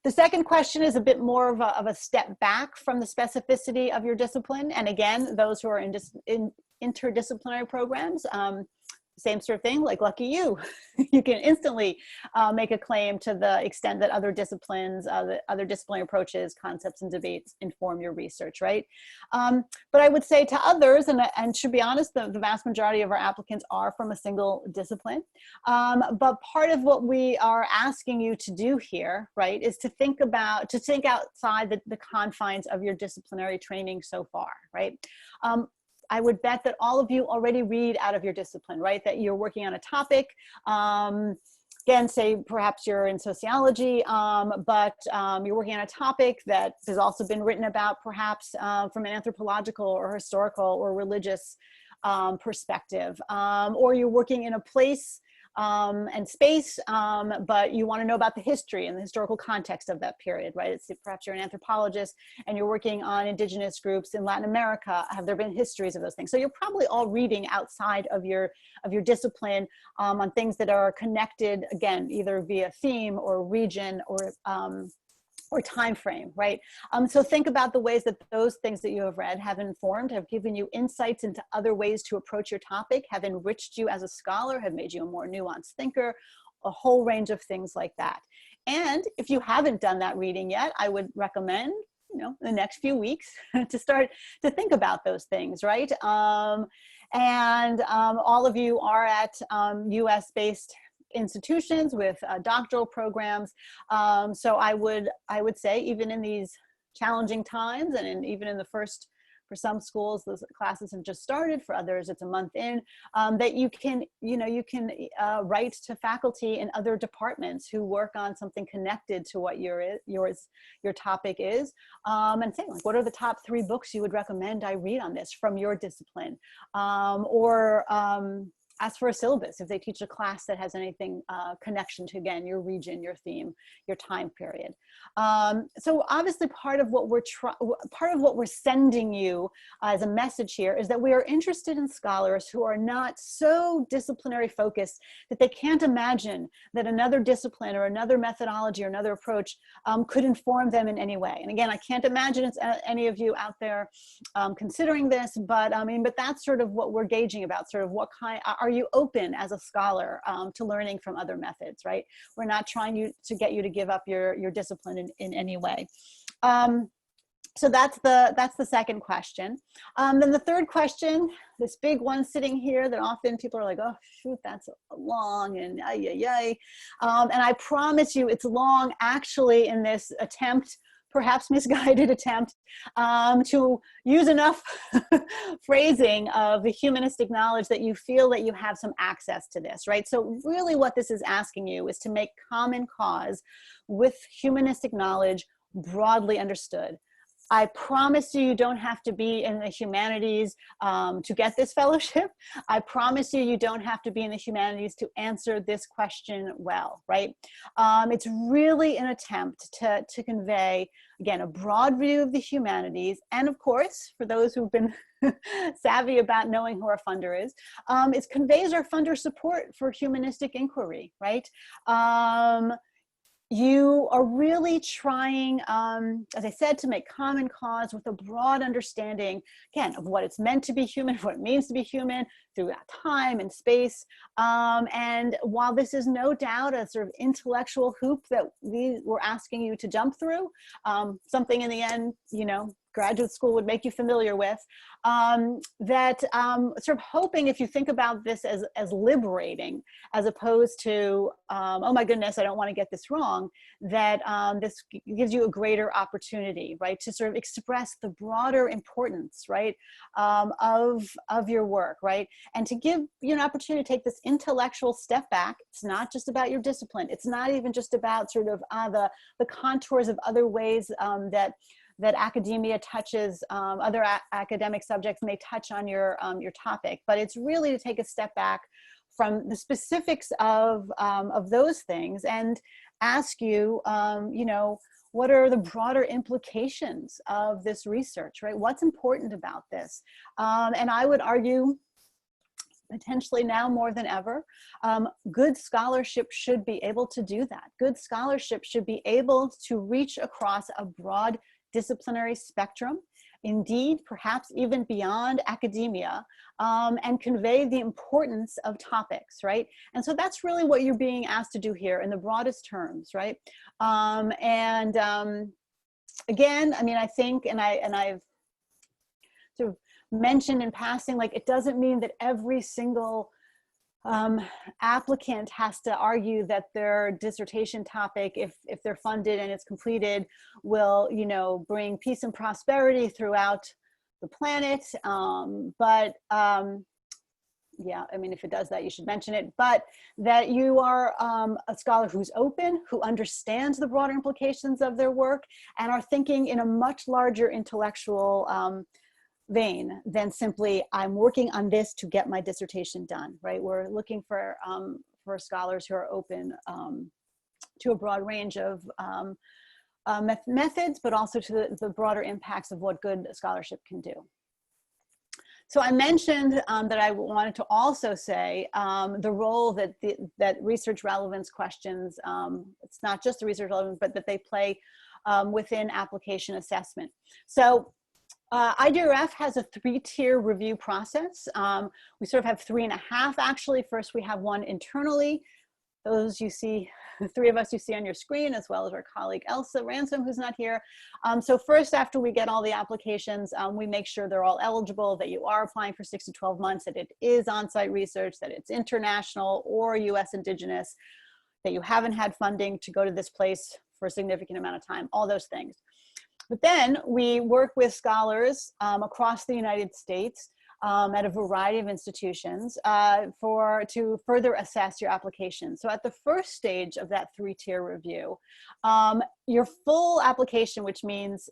The second question is a bit more of a step back from the specificity of your discipline. And again, those who are in interdisciplinary programs, same sort of thing, like lucky you. You can instantly make a claim to the extent that other disciplines, the other disciplinary approaches, concepts, and debates inform your research, right? But I would say to others, and to be honest, the vast majority of our applicants are from a single discipline. But part of what we are asking you to do here, right, is to think outside the confines of your disciplinary training so far, right? I would bet that all of you already read out of your discipline, right? That you're working on a topic. Again, say perhaps you're in sociology, but you're working on a topic that has also been written about perhaps from an anthropological or historical or religious perspective. Or you're working in a place and space, but you want to know about the history and the historical context of that period, right? It's, perhaps you're an anthropologist and you're working on indigenous groups in Latin America. Have there been histories of those things? So you're probably all reading outside of your discipline on things that are connected, again, either via theme or region or time frame, right? So think about the ways that those things that you have read have informed, have given you insights into other ways to approach your topic, have enriched you as a scholar, have made you a more nuanced thinker, a whole range of things like that. And if you haven't done that reading yet, I would recommend, you know, the next few weeks to start to think about those things, right? All of you are at US-based institutions with doctoral programs. So I would say, even in these challenging times, and even in the first, for some schools, those classes have just started, for others it's a month in, that you can write to faculty in other departments who work on something connected to what your topic is, and say, like, what are the top 3 books you would recommend I read on this from your discipline? Ask for a syllabus if they teach a class that has anything connection to, again, your region, your theme, your time period. So obviously part of what we're sending you as a message here is that we are interested in scholars who are not so disciplinary focused that they can't imagine that another discipline or another methodology or another approach could inform them in any way. And again, I can't imagine it's any of you out there considering this, but but that's sort of what we're gauging about, sort of what kind, are you open as a scholar to learning from other methods, right? We're not trying to get you to give up your discipline in any way. So that's the second question. Then the third question, this big one sitting here that often people are like, oh shoot, that's long, and and I promise you it's long actually in this attempt, perhaps misguided attempt, to use enough phrasing of the humanistic knowledge that you feel that you have some access to this, right? So really what this is asking you is to make common cause with humanistic knowledge broadly understood. I promise you, you don't have to be in the humanities to get this fellowship. I promise you, you don't have to be in the humanities to answer this question well, right? It's really an attempt to convey, again, a broad view of the humanities. And of course, for those who've been savvy about knowing who our funder is, it conveys our funder support for humanistic inquiry, right? You are really trying, as I said, to make common cause with a broad understanding, again, of what it's meant to be human, what it means to be human throughout time and space. And while this is no doubt a sort of intellectual hoop that we're asking you to jump through, something in the end, graduate school would make you familiar with, sort of hoping, if you think about this as liberating, as opposed to, oh my goodness, I don't want to get this wrong, that this gives you a greater opportunity, right, to sort of express the broader importance, right, of your work, right, and to give you an opportunity to take this intellectual step back. It's not just about your discipline. It's not even just about sort of the contours of other ways that academia touches, other academic subjects may touch on your topic, but it's really to take a step back from the specifics of those things and ask you, what are the broader implications of this research, right? What's important about this? And I would argue, potentially now more than ever, good scholarship should be able to do that. Good scholarship should be able to reach across a broad disciplinary spectrum, indeed, perhaps even beyond academia, and convey the importance of topics, right? And so that's really what you're being asked to do here in the broadest terms, right? Again, I mean, I think, and I've sort of mentioned in passing, like, it doesn't mean that every single applicant has to argue that their dissertation topic, if they're funded and it's completed, will, you know, bring peace and prosperity throughout the planet. Yeah, I mean, if it does that, you should mention it, but that you are a scholar who's open, who understands the broader implications of their work, and are thinking in a much larger intellectual vein than simply, I'm working on this to get my dissertation done, right? We're looking for scholars who are open to a broad range of methods, but also to the broader impacts of what good scholarship can do. So I mentioned that I wanted to also say the role that research relevance questions, it's not just the research relevance, but that they play within application assessment. So IDRF has a 3-tier review process. We sort of have 3.5 actually. First, we have one internally. Those you see, the 3 of us you see on your screen, as well as our colleague Elsa Ransom, who's not here. So first, after we get all the applications, we make sure they're all eligible, that you are applying for 6 to 12 months, that it is on-site research, that it's international or US Indigenous, that you haven't had funding to go to this place for a significant amount of time, all those things. But then we work with scholars across the United States at a variety of institutions to further assess your application. So at the first stage of that 3-tier review, your full application, which means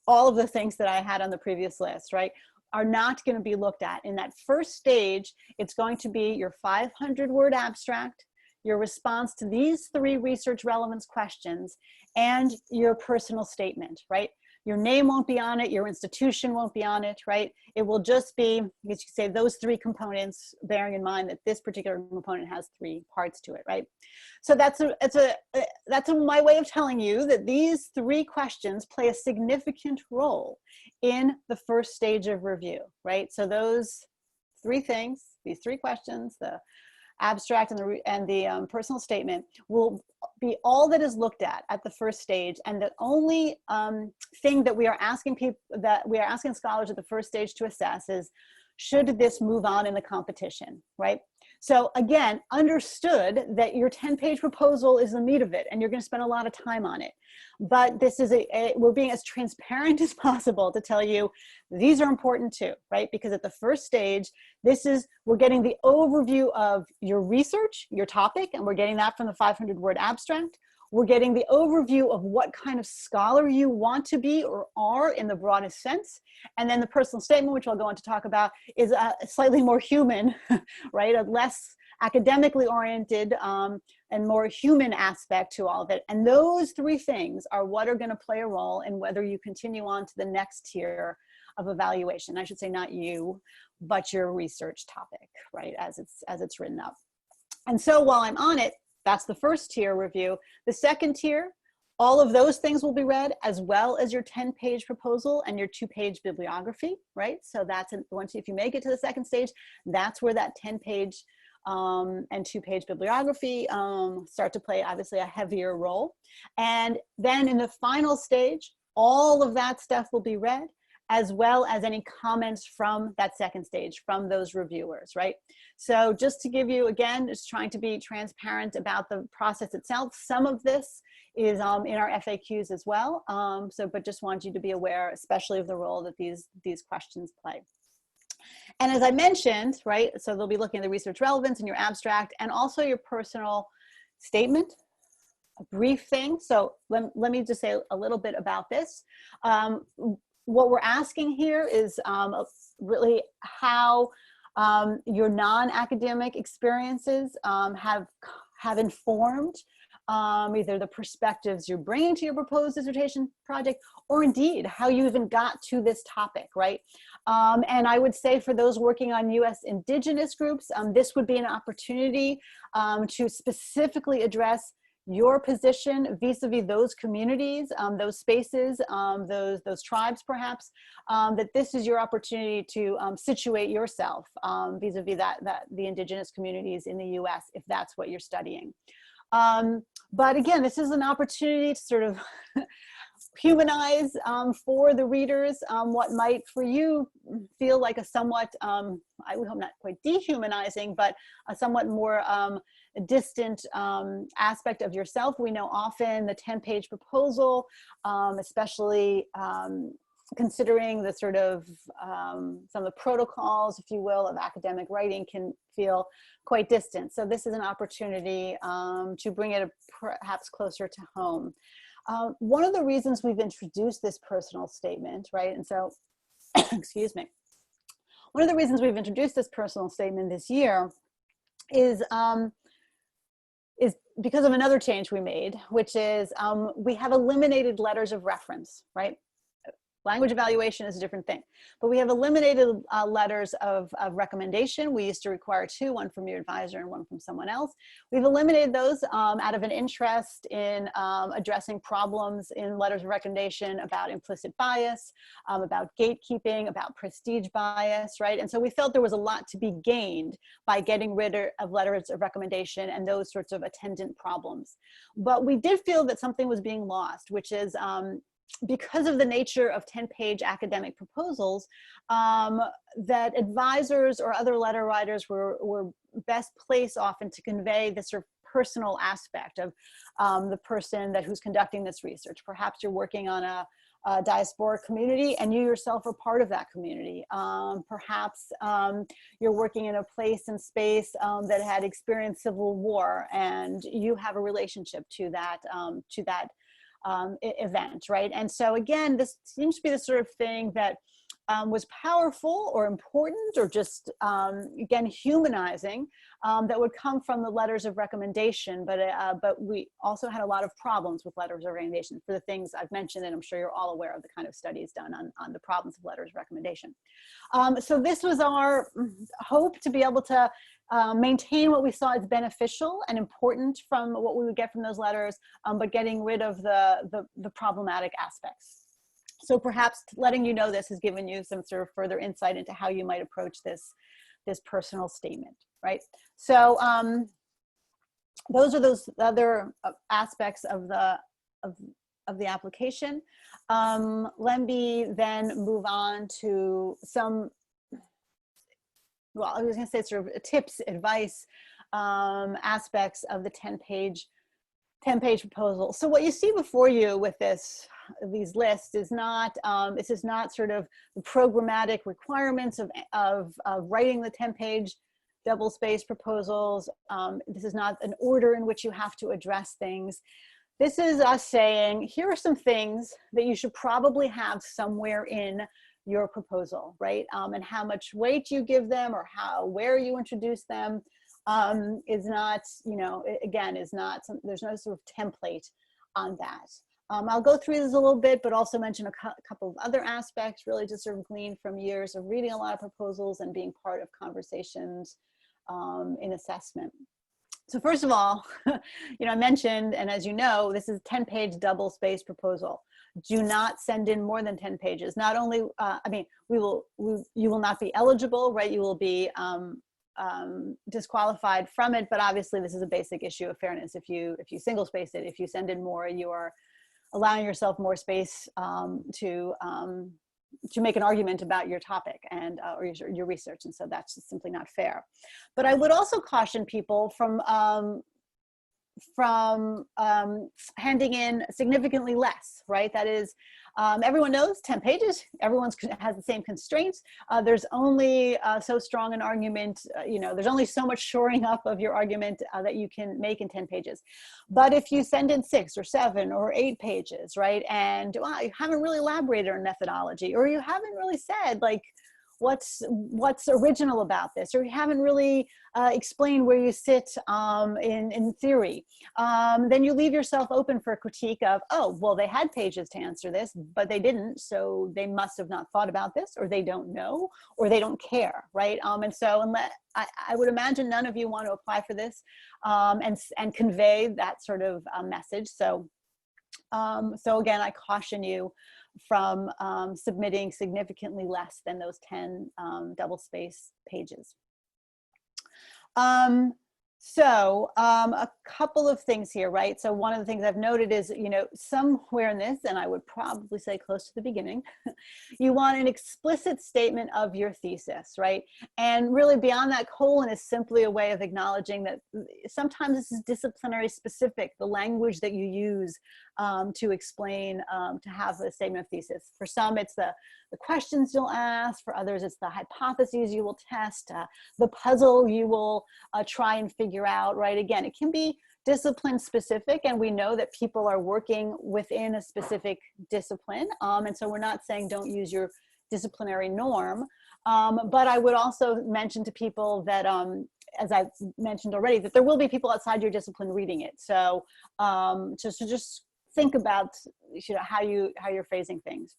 all of the things that I had on the previous list, right, are not going to be looked at. In that first stage, it's going to be your 500-word abstract, your response to these 3 research relevance questions, and your personal statement, right? Your name won't be on it, your institution won't be on it, right? It will just be, I guess you could say, those 3 components, bearing in mind that this particular component has 3 parts to it, right? So that's my way of telling you that these 3 questions play a significant role in the first stage of review, right? So those 3 things, these 3 questions, the abstract and the personal statement, will be all that is looked at the first stage. And the only thing that we are asking scholars at the first stage to assess is, should this move on in the competition, right? So again, understood that your 10-page proposal is the meat of it, and you're going to spend a lot of time on it. But this is we're being as transparent as possible to tell you these are important too, right? Because at the first stage, we're getting the overview of your research, your topic, and we're getting that from the 500-word abstract. We're getting the overview of what kind of scholar you want to be or are in the broadest sense. And then the personal statement, which I'll go on to talk about, is a slightly more human, right? A less academically oriented and more human aspect to all of it. And those 3 things are what are going to play a role in whether you continue on to the next tier of evaluation. I should say not you, but your research topic, right, as it's written up. And so while I'm on it, that's the first tier review. The second tier, all of those things will be read, as well as your 10-page proposal and your 2-page bibliography, right? So that's if you make it to the second stage, that's where that 10-page and 2-page bibliography start to play, obviously, a heavier role. And then in the final stage, all of that stuff will be read, as well as any comments from that second stage from those reviewers, right? So just to give you, again, just trying to be transparent about the process itself. Some of this is in our FAQs as well. But just want you to be aware, especially of the role that these questions play. And as I mentioned, right, so they'll be looking at the research relevance in your abstract and also your personal statement, a brief thing. So let me just say a little bit about this. What we're asking here is really how your non-academic experiences have informed either the perspectives you're bringing to your proposed dissertation project, or indeed how you even got to this topic, right? And I would say for those working on US Indigenous groups, this would be an opportunity to specifically address your position vis-a-vis those communities, those spaces, those tribes perhaps, that this is your opportunity to situate yourself vis-a-vis the Indigenous communities in the US, if that's what you're studying. But again, this is an opportunity to sort of humanize for the readers what might for you feel like a somewhat, I would hope not quite dehumanizing, but a somewhat more distant aspect of yourself. We know often the 10-page proposal, especially considering the sort of some of the protocols, if you will, of academic writing can feel quite distant. So this is an opportunity to bring it perhaps closer to home. One of the reasons we've introduced this personal statement, right? And so, excuse me. One of the reasons we've introduced this personal statement this year is because of another change we made, which is we have eliminated letters of reference, right? Language evaluation is a different thing, but we have eliminated letters of recommendation. We used to require two, one from your advisor and one from someone else. We've eliminated those out of an interest in addressing problems in letters of recommendation about implicit bias, about gatekeeping, about prestige bias, right? And so we felt there was a lot to be gained by getting rid of letters of recommendation and those sorts of attendant problems. But we did feel that something was being lost, which is because of the nature of 10-page academic proposals, that advisors or other letter writers were best placed often to convey this sort of personal aspect of the person who's conducting this research. Perhaps you're working on a diasporic community and you yourself are part of that community. Perhaps you're working in a place and space that had experienced civil war and you have a relationship to that event, right? And so again, this seems to be the sort of thing that was powerful or important or just, again, humanizing, that would come from the letters of recommendation. But we also had a lot of problems with letters of recommendation for the things I've mentioned, and I'm sure you're all aware of the kind of studies done on the problems of letters of recommendation. So this was our hope, to be able to maintain what we saw as beneficial and important from what we would get from those letters, but getting rid of the problematic aspects. So perhaps letting you know this has given you some sort of further insight into how you might approach this personal statement, right? So those are those other aspects of the application. Let me then move on to some, well, I was going to say sort of tips, advice, aspects of the 10-page proposal. So what you see before you with these lists is not, this is not sort of the programmatic requirements of writing the 10-page double-spaced proposals. This is not an order in which you have to address things. This is us saying, here are some things that you should probably have somewhere in your proposal, right? And how much weight you give them or where you introduce them is not, you know, again, is not, there's no sort of template on that. I'll go through this a little bit, but also mention a couple of other aspects, really just sort of gleaned from years of reading a lot of proposals and being part of conversations in assessment. So first of all, you know, I mentioned, and as you know, this is a 10-page double-spaced proposal. Do not send in more than 10 pages. Not only, I mean, you will not be eligible, right? You will be disqualified from it, but obviously this is a basic issue of fairness. If you single space it, if you send in more, you are allowing yourself more space to make an argument about your topic and or your research, and so that's just simply not fair. But I would also caution people from handing in significantly less, right? That is, everyone knows 10 pages, everyone has the same constraints. There's only so strong an argument, you know, there's only so much shoring up of your argument that you can make in 10 pages. But if you send in 6 or 7 or 8 pages, right, and you haven't really elaborated on methodology, or you haven't really said, like, what's original about this, or you haven't really explained where you sit in theory, then you leave yourself open for a critique of, oh, well, they had pages to answer this, but they didn't, so they must have not thought about this, or they don't know, or they don't care, right? And so I would imagine none of you want to apply for this and convey that sort of message. So again, I caution you from submitting significantly less than those 10 double space pages. A couple of things here, right? So one of the things I've noted is, you know, somewhere in this, and I would probably say close to the beginning, you want an explicit statement of your thesis, right? And really beyond that, colon is simply a way of acknowledging that sometimes this is disciplinary specific, the language that you use to explain, to have a statement of thesis. For some, it's the questions you'll ask. For others, it's the hypotheses you will test, the puzzle you will try and figure out, right? Again, it can be discipline specific, and we know that people are working within a specific discipline. And so we're not saying don't use your disciplinary norm. But I would also mention to people that, as I've mentioned already, that there will be people outside your discipline reading it. So just think about, you know, how you're phrasing things.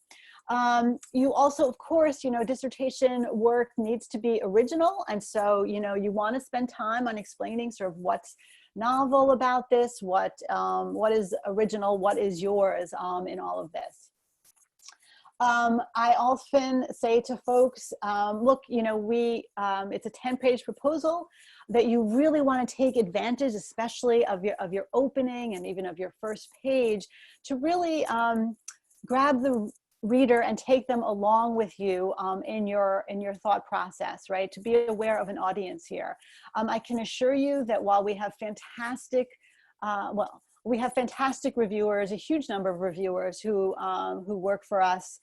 You also, of course, you know, dissertation work needs to be original. And so, you know, you want to spend time on explaining sort of what's novel about this, what is original, what is yours in all of this. I often say to folks, look, you know, it's a 10-page proposal that you really want to take advantage, especially of your opening and even of your first page, to really grab the reader and take them along with you in your thought process, right? To be aware of an audience here. I can assure you that while we have fantastic, we have fantastic reviewers, a huge number of reviewers who work for us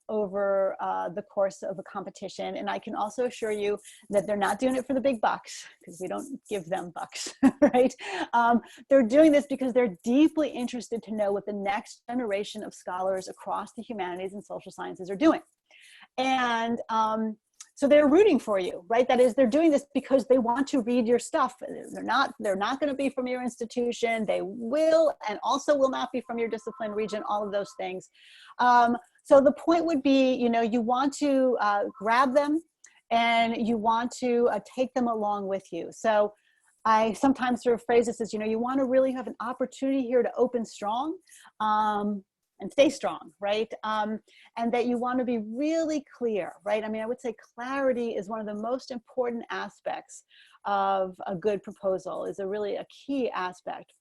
over the course of a competition. And I can also assure you that they're not doing it for the big bucks, because we don't give them bucks, right? They're doing this because they're deeply interested to know what the next generation of scholars across the humanities and social sciences are doing. And so they're rooting for you, right? That is, they're doing this because they want to read your stuff. They're not going to be from your institution. They will, and also will not be from your discipline, region, all of those things. So the point would be, you know, you want to grab them and you want to take them along with you. So I sometimes sort of phrase this as, you know, you want to really have an opportunity here to open strong. And stay strong, right? And that you want to be really clear, right? I mean, I would say clarity is one of the most important aspects of a good proposal, is really a key aspect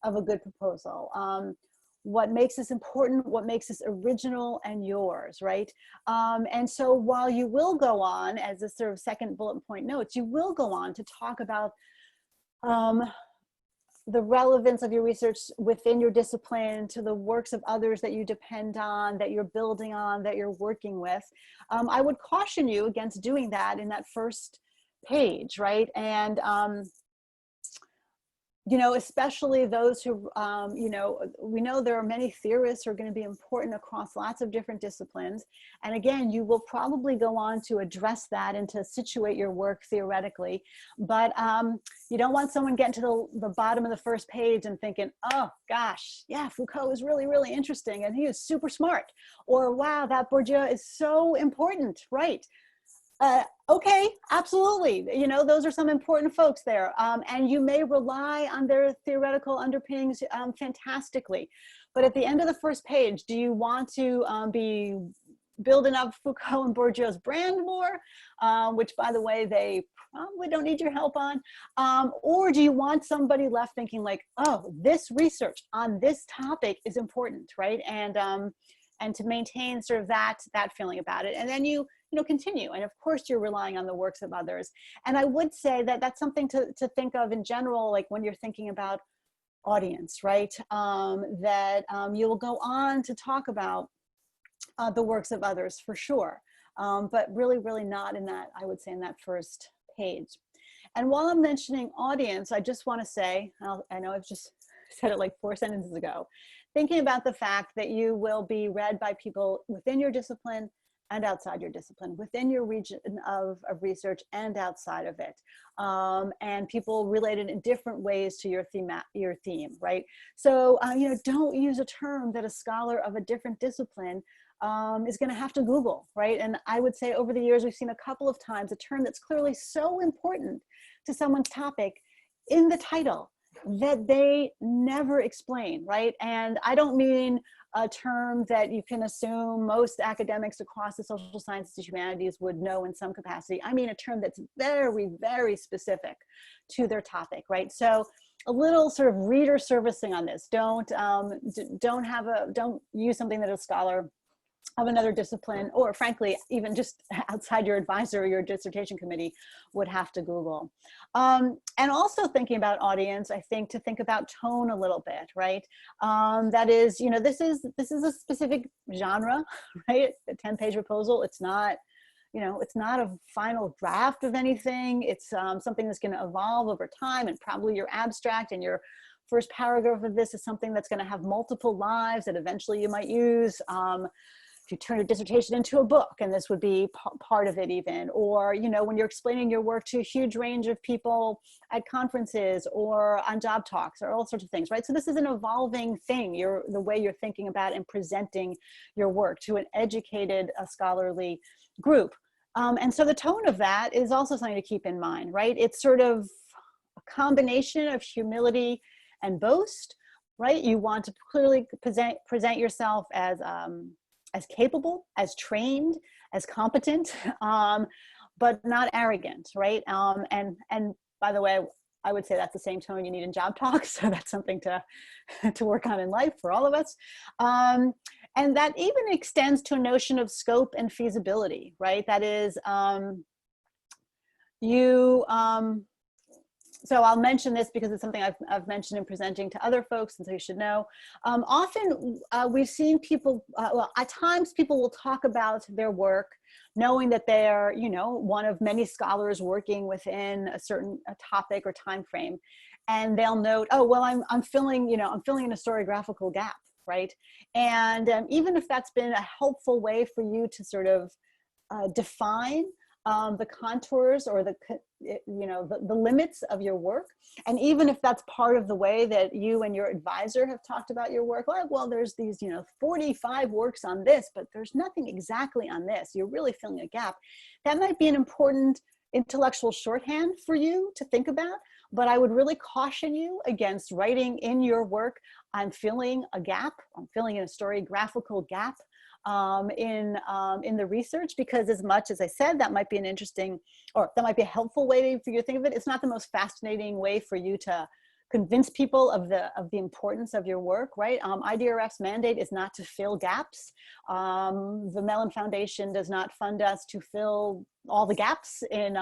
of a good proposal. What makes this important, what makes this original and yours, right? And so while you will go on, as a sort of second bullet point notes, you will go on to talk about the relevance of your research within your discipline to the works of others that you depend on, that you're building on, that you're working with. I would caution you against doing that in that first page, right? And, you know, especially those who, you know, we know there are many theorists who are going to be important across lots of different disciplines. And again, you will probably go on to address that and to situate your work theoretically. But you don't want someone getting to the bottom of the first page and thinking, oh gosh, yeah, Foucault is really, really interesting and he is super smart. Or wow, that Bourdieu is so important, right? Okay, absolutely. You know, those are some important folks there. And you may rely on their theoretical underpinnings fantastically. But at the end of the first page, do you want to be building up Foucault and Bourdieu's brand more, which by the way, they probably don't need your help on? Or do you want somebody left thinking like, oh, this research on this topic is important, right? And to maintain sort of that feeling about it. And then you continue. And of course you're relying on the works of others. And I would say that that's something to think of in general, like when you're thinking about audience, right? That you will go on to talk about the works of others for sure. But really, really not in that, I would say, in that first page. And while I'm mentioning audience, I just want to say, I know I've just said it like 4 sentences ago, thinking about the fact that you will be read by people within your discipline and outside your discipline, within your region of research and outside of it. And people related in different ways to your theme, right? So, you know, don't use a term that a scholar of a different discipline is going to have to Google, right? And I would say over the years, we've seen a couple of times a term that's clearly so important to someone's topic in the title that they never explain, right? And I don't mean a term that you can assume most academics across the social sciences and humanities would know in some capacity. I mean a term that's very, very specific to their topic, right? So a little sort of reader servicing on this. Don't use something that a scholar of another discipline, or frankly, even just outside your advisor or your dissertation committee would have to Google. And also thinking about audience, I think to think about tone a little bit, right? That is, you know, this is a specific genre, right? A 10-page proposal. It's not, you know, it's not a final draft of anything. It's something that's going to evolve over time, and probably your abstract and your first paragraph of this is something that's going to have multiple lives that eventually you might use. If you turn a dissertation into a book, and this would be part of it even, or, you know, when you're explaining your work to a huge range of people at conferences or on job talks or all sorts of things, right? So this is an evolving thing, the way you're thinking about and presenting your work to an educated, scholarly group. And so the tone of that is also something to keep in mind, right? It's sort of a combination of humility and boast, right? You want to clearly present yourself as capable, as trained, as competent, but not arrogant, right? And by the way, I would say that's the same tone you need in job talks. So that's something to work on in life for all of us. And that even extends to a notion of scope and feasibility, right? That is, so I'll mention this because it's something I've mentioned in presenting to other folks, and so you should know. Often we've seen people, well, at times people will talk about their work knowing that they're, you know, one of many scholars working within a certain topic or time frame. And they'll note, oh, well, I'm filling an historiographical gap, right? And even if that's been a helpful way for you to sort of define the contours or the limits of your work. And even if that's part of the way that you and your advisor have talked about your work, like, well, there's these, 45 works on this, but there's nothing exactly on this. You're really filling a gap. That might be an important intellectual shorthand for you to think about, but I would really caution you against writing in your work, I'm filling a gap, I'm filling in a historiographical gap in the research, because as much as I said, that might be an interesting, or that might be a helpful way for you to think of it, it's not the most fascinating way for you to convince people of the importance of your work, right? IDRF's mandate is not to fill gaps. The Mellon Foundation does not fund us to fill all the gaps in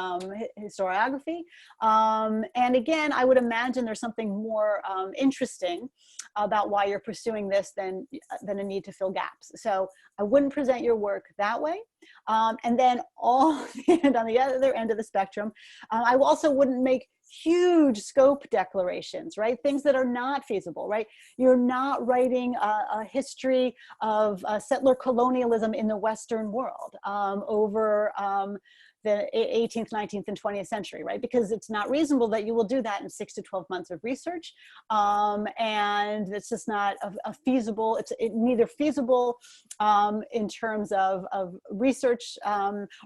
historiography. And again, I would imagine there's something more interesting about why you're pursuing this than a need to fill gaps. So I wouldn't present your work that way. And then on the other end of the spectrum, I also wouldn't make huge scope declarations, right? Things that are not feasible, right? You're not writing a history of settler colonialism in the Western world over the 18th, 19th, and 20th century, right? Because it's not reasonable that you will do that in 6 to 12 months of research. And it's just not a feasible, it's neither feasible in terms of research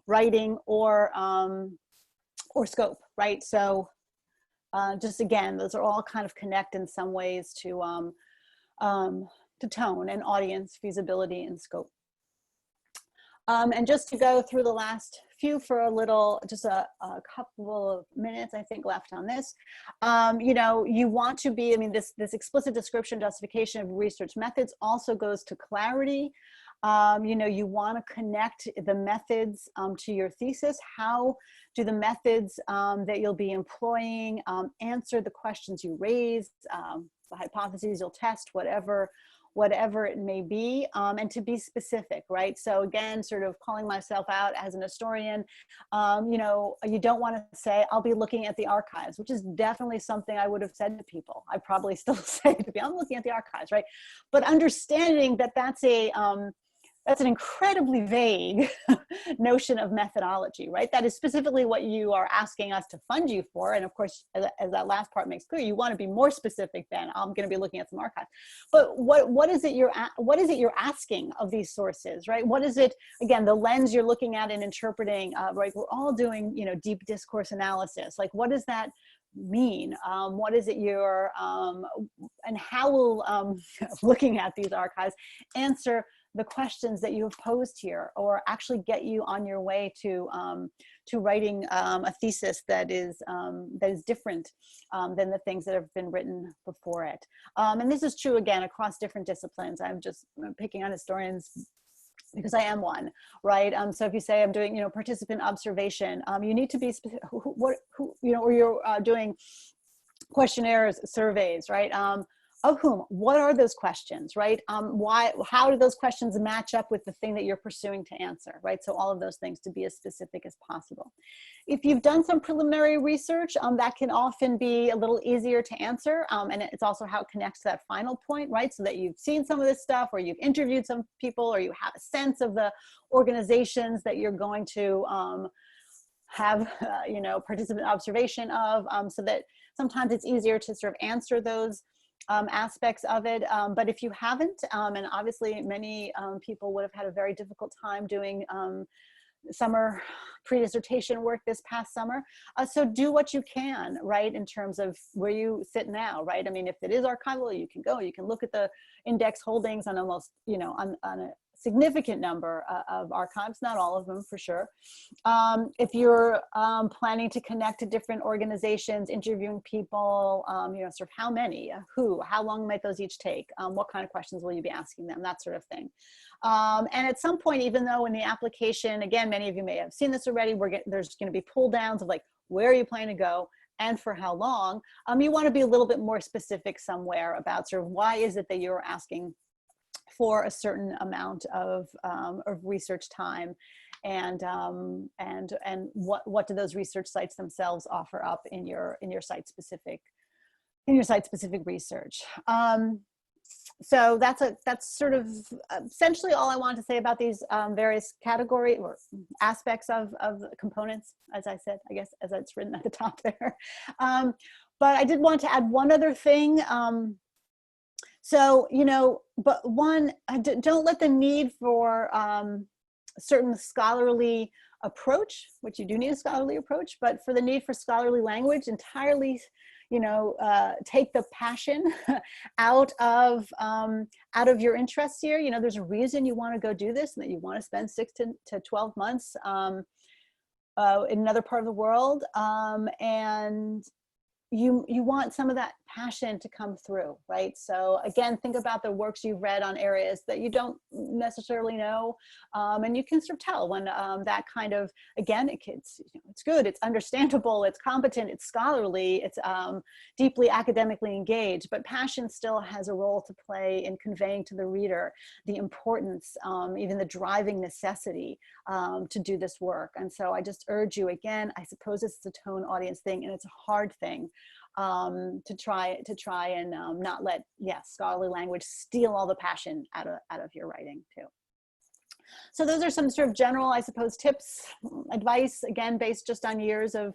writing or scope, right? So just again, those are all kind of connect in some ways to tone and audience, feasibility, and scope. And just to go through the last few for a little, just a couple of minutes, I think, left on this. You want to be, this explicit description, justification of research methods also goes to clarity. You want to connect the methods to your thesis. How do the methods that you'll be employing answer the questions you raise, the hypotheses you'll test, whatever it may be, and to be specific, right? So again, sort of calling myself out as an historian, you don't want to say, I'll be looking at the archives, which is definitely something I would have said to people. I probably still say to people, I'm looking at the archives, right? But understanding that that's that's an incredibly vague notion of methodology, right? That is specifically what you are asking us to fund you for. And of course, as that last part makes clear, you want to be more specific than I'm going to be looking at some archives. But what is it you're asking of these sources, right? What is it, again, the lens you're looking at and interpreting, right? We're all doing, you know, deep discourse analysis. Like, what does that mean? What is it you're, and how will looking at these archives answer the questions that you have posed here, or actually get you on your way to writing a thesis that is different than the things that have been written before it. And this is true, again, across different disciplines. I'm just picking on historians because I am one, right? So if you say I'm doing, you know, participant observation, you need to be specific, who you know, or you're doing questionnaires, surveys, right? Of whom? What are those questions, right? How do those questions match up with the thing that you're pursuing to answer, right? So all of those things, to be as specific as possible. If you've done some preliminary research, that can often be a little easier to answer. And it's also how it connects to that final point, right? So that you've seen some of this stuff, or you've interviewed some people, or you have a sense of the organizations that you're going to have, you know, participant observation of, so that sometimes it's easier to sort of answer those aspects of it. But if you haven't, and obviously many people would have had a very difficult time doing summer pre-dissertation work this past summer. So do what you can, right, in terms of where you sit now, right? I mean, if it is archival, you can go, you can look at the index holdings on almost, you know, on a significant number of archives, not all of them for sure. If you're planning to connect to different organizations, interviewing people, you know, sort of how many, who, how long might those each take? What kind of questions will you be asking them? That sort of thing. And at some point, even though in the application, again, many of you may have seen this already, there's going to be pull downs of like, where are you planning to go and for how long? You want to be a little bit more specific somewhere about sort of why is it that you're asking for a certain amount of research time, and what do those research sites themselves offer up in your site specific research. So that's sort of essentially all I want to say about these various category or aspects of components, as I said, I guess, as it's written at the top there. But I did want to add one other thing. So, you know, but one, don't let the need for a certain scholarly approach, which you do need a scholarly approach, but for the need for scholarly language entirely, you know, take the passion out of your interests here. You know, there's a reason you want to go do this and that you want to spend 6 to 12 months in another part of the world. And you want some of that passion to come through, right? So again, think about the works you've read on areas that you don't necessarily know, and you can sort of tell when that kind of, again, it's good, it's understandable, it's competent, it's scholarly, it's deeply academically engaged, but passion still has a role to play in conveying to the reader the importance, even the driving necessity to do this work. And so I just urge you, again, I suppose it's a tone audience thing, and it's a hard thing to try and not let, scholarly language steal all the passion out of your writing too. So those are some sort of general, I suppose, tips, advice, again, based just on years of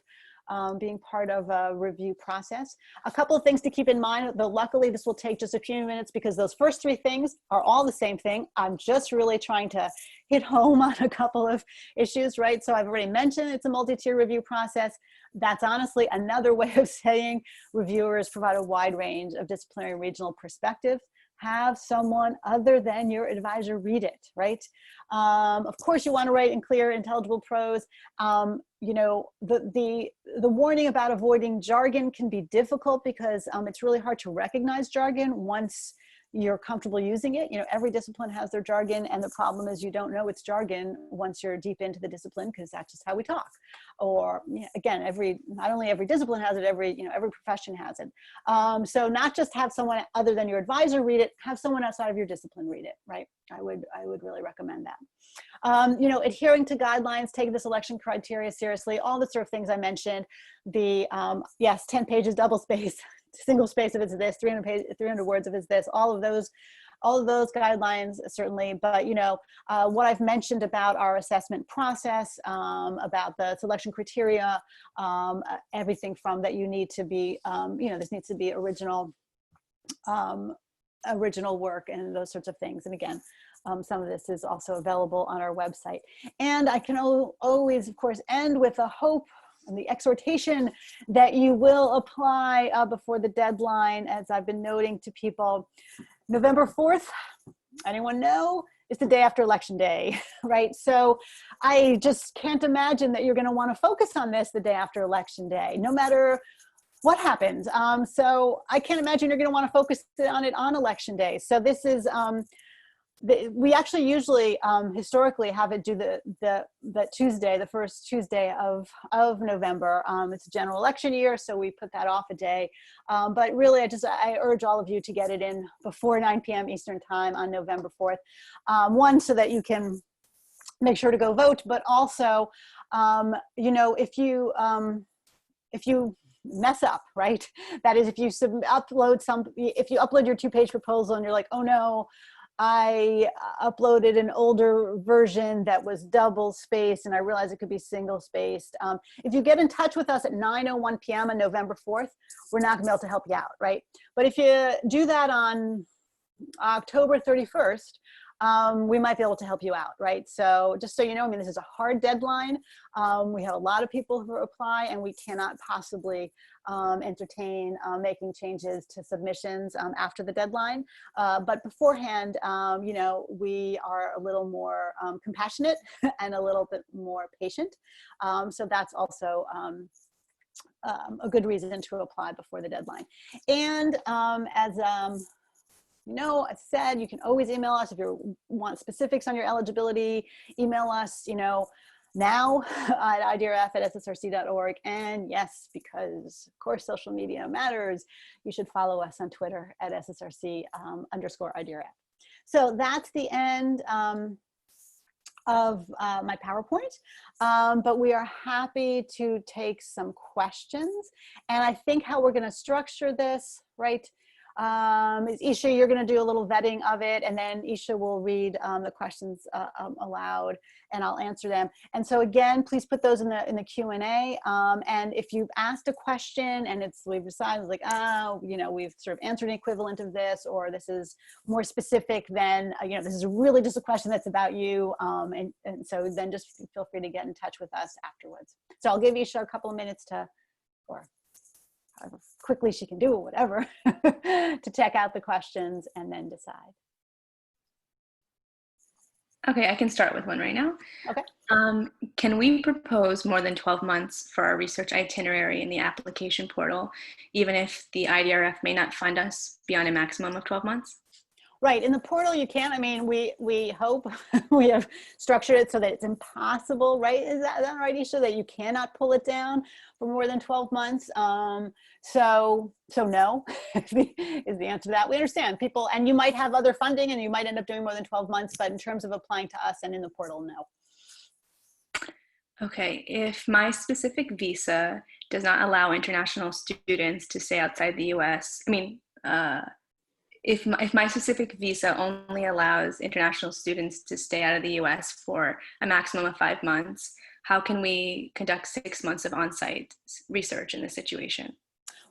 being part of a review process. A couple of things to keep in mind, though luckily this will take just a few minutes because those first 3 things are all the same thing. I'm just really trying to hit home on a couple of issues, right? So I've already mentioned it's a multi-tier review process. That's honestly another way of saying reviewers provide a wide range of disciplinary and regional perspectives. Have someone other than your advisor read it, right? Of course, you want to write in clear, intelligible prose. You know, the warning about avoiding jargon can be difficult because it's really hard to recognize jargon once you're comfortable using it. You know, every discipline has their jargon, and the problem is you don't know it's jargon once you're deep into the discipline because that's just how we talk. Or again, not only every discipline has it, every profession has it. So not just have someone other than your advisor read it, have someone outside of your discipline read it, right? I would really recommend that. You know, adhering to guidelines, taking the selection criteria seriously, all the sort of things I mentioned. The 10 pages double space, single space if it's this, 300 words if it's this, all of those all of those guidelines certainly, but what I've mentioned about our assessment process, about the selection criteria, everything from that you need to be, this needs to be original work and those sorts of things. And again, some of this is also available on our website. And I can always, of course, end with a hope and the exhortation that you will apply before the deadline, as I've been noting to people. November 4th, anyone know? It's the day after Election Day, right? So I just can't imagine that you're going to want to focus on this the day after Election Day, no matter what happens. So I can't imagine you're going to want to focus on it on Election Day. So this is, we actually usually historically have it do the Tuesday, the first Tuesday of November. It's a general election year, so we put that off a day. But really, I urge all of you to get it in before 9 p.m. Eastern time on November 4th. One, so that you can make sure to go vote, but also, if you mess up, right? That is, if you upload your 2-page proposal and you're like, oh no, I uploaded an older version that was double spaced and I realized it could be single spaced. If you get in touch with us at 9:01 p.m. on November 4th, we're not gonna be able to help you out, right? But if you do that on October 31st, we might be able to help you out, right? So just so you know, this is a hard deadline. We have a lot of people who apply and we cannot possibly entertain making changes to submissions after the deadline. But beforehand, we are a little more compassionate and a little bit more patient. So that's also a good reason to apply before the deadline. And as I said, you can always email us if you want specifics on your eligibility. Email us, now at IDRF@ssrc.org. And yes, because of course social media matters, you should follow us on Twitter at @SSRC_IDRF. So that's the end of my PowerPoint, but we are happy to take some questions. And I think how we're going to structure this, right? Is Isha, you're going to do a little vetting of it, and then Isha will read the questions aloud, and I'll answer them. And so again, please put those in the Q&A. And if you've asked a question and we've decided like, we've sort of answered an equivalent of this, or this is more specific, then this is really just a question that's about you. And so then just feel free to get in touch with us afterwards. So I'll give Isha a couple of minutes or however quickly she can do it, whatever, to check out the questions and then decide. Okay, I can start with one right now. Okay. Can we propose more than 12 months for our research itinerary in the application portal, even if the IDRF may not fund us beyond a maximum of 12 months? Right, in the portal you can. We hope we have structured it so that it's impossible, right? Is that right, Isha, that you cannot pull it down for more than 12 months? So no is the answer to that. We understand people, and you might have other funding and you might end up doing more than 12 months, but in terms of applying to us and in the portal, no. Okay, if my specific visa does not allow international students to stay outside the US, if my specific visa only allows international students to stay out of the US for a maximum of 5 months, how can we conduct 6 months of on-site research in this situation?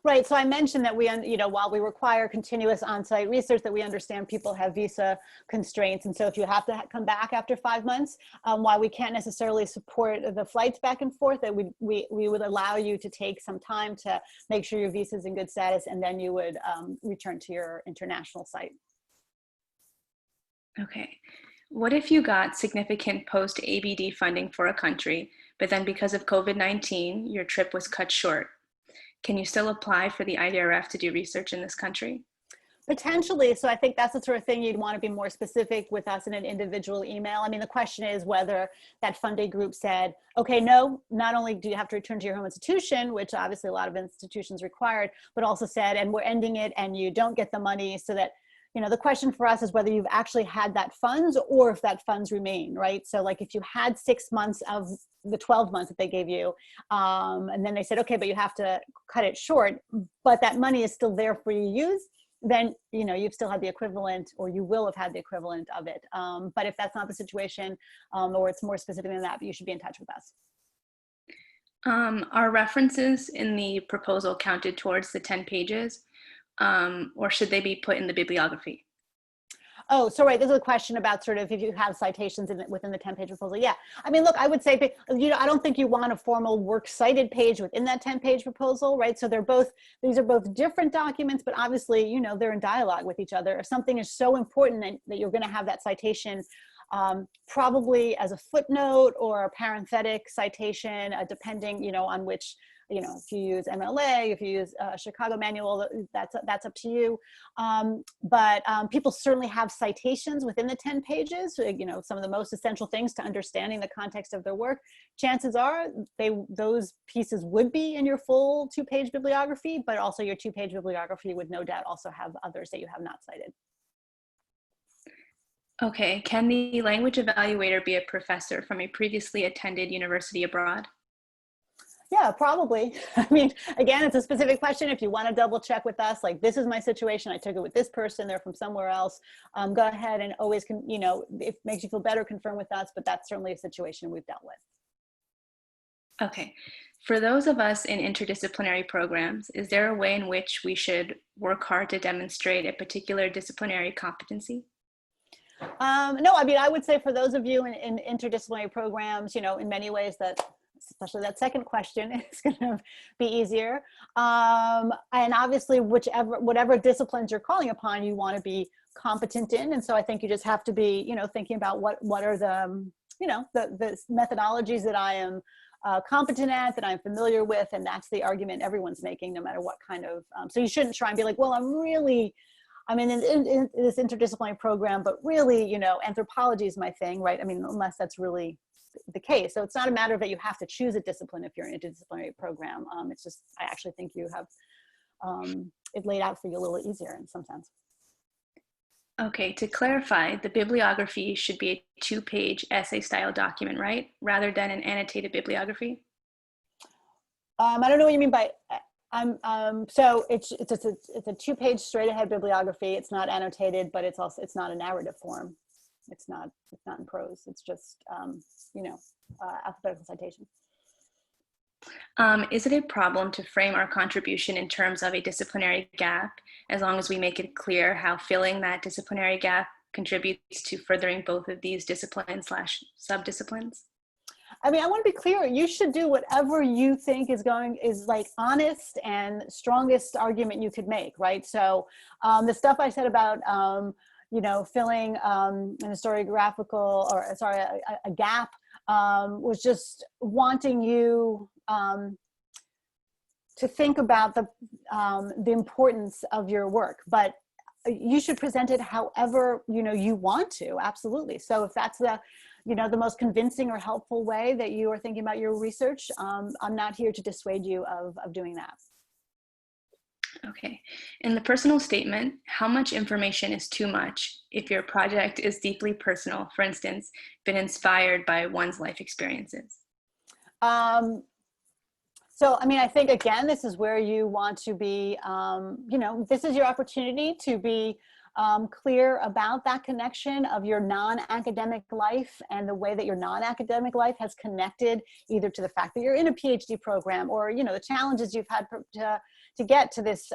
Right, so I mentioned that while we require continuous on-site research, that we understand people have visa constraints. And so if you have to come back after 5 months, while we can't necessarily support the flights back and forth, that we would allow you to take some time to make sure your visa is in good status, and then you would return to your international site. Okay. What if you got significant post-ABD funding for a country, but then because of COVID-19, your trip was cut short? Can you still apply for the IDRF to do research in this country? Potentially. So I think that's the sort of thing you'd want to be more specific with us in an individual email. The question is whether that funding group said, okay, no, not only do you have to return to your home institution, which obviously a lot of institutions required, but also said, and we're ending it and you don't get the money. So that, the question for us is whether you've actually had that funds or if that funds remain, right? So like if you had 6 months of the 12 months that they gave you, and then they said, okay, but you have to cut it short, but that money is still there for you to use, then, you know, you've still had the equivalent, or you will have had the equivalent of it. But if that's not the situation, or it's more specific than that, you should be in touch with us. Are references in the proposal counted towards the 10 pages, or should they be put in the bibliography? Oh, so right, this is a question about sort of if you have citations within the 10-page proposal. Yeah, I mean, look, I would say, you know, I don't think you want a formal works cited page within that 10-page proposal, right? So these are both different documents, but obviously, you know, they're in dialogue with each other. If something is so important that you're gonna have that citation probably as a footnote or a parenthetic citation, depending, you know, on which, you know, if you use MLA, if you use Chicago Manual, that's up to you. But people certainly have citations within the 10 pages, you know, some of the most essential things to understanding the context of their work. Chances are those pieces would be in your full 2-page bibliography, but also your 2-page bibliography would no doubt also have others that you have not cited. Okay, can the language evaluator be a professor from a previously attended university abroad? Yeah, probably. I mean, again, it's a specific question. If you want to double check with us, like, this is my situation, I took it with this person, they're from somewhere else, go ahead and always, you know, if it makes you feel better, confirm with us, but that's certainly a situation we've dealt with. Okay. For those of us in interdisciplinary programs, is there a way in which we should work hard to demonstrate a particular disciplinary competency? No, I mean, I would say for those of you in interdisciplinary programs, you know, in many ways that, especially that second question, is going to be easier. And obviously, whatever disciplines you're calling upon, you want to be competent in. And so I think you just have to be, you know, thinking about what are the, you know, the methodologies that I am competent at, that I'm familiar with, and that's the argument everyone's making, no matter what kind of. So you shouldn't try and be like, well, I'm in this interdisciplinary program, but really, you know, anthropology is my thing, right? I mean, unless that's really the case. So it's not a matter of that you have to choose a discipline if you're in a interdisciplinary program. It's just, I actually think you have it laid out for you a little easier in some sense. Okay, to clarify, the bibliography should be a 2-page essay-style document, right? Rather than an annotated bibliography? I don't know what you mean by, so it's a 2-page straight-ahead bibliography. It's not annotated, but it's not a narrative form. It's not in prose. It's just, you know, alphabetical citation. Is it a problem to frame our contribution in terms of a disciplinary gap, as long as we make it clear how filling that disciplinary gap contributes to furthering both of these disciplines/subdisciplines? I mean, I want to be clear, you should do whatever you think is like honest and strongest argument you could make, right? So the stuff I said about, you know, filling an historiographical, or sorry, a gap, was just wanting you to think about the importance of your work, but you should present it however, you know, you want to, absolutely. So if that's the, you know, the most convincing or helpful way that you are thinking about your research, I'm not here to dissuade you of doing that. Okay. In the personal statement, how much information is too much if your project is deeply personal, for instance, been inspired by one's life experiences? So, I mean, I think, again, this is where you want to be, you know, this is your opportunity to be clear about that connection of your non-academic life and the way that your non-academic life has connected either to the fact that you're in a PhD program, or, you know, the challenges you've had to get to this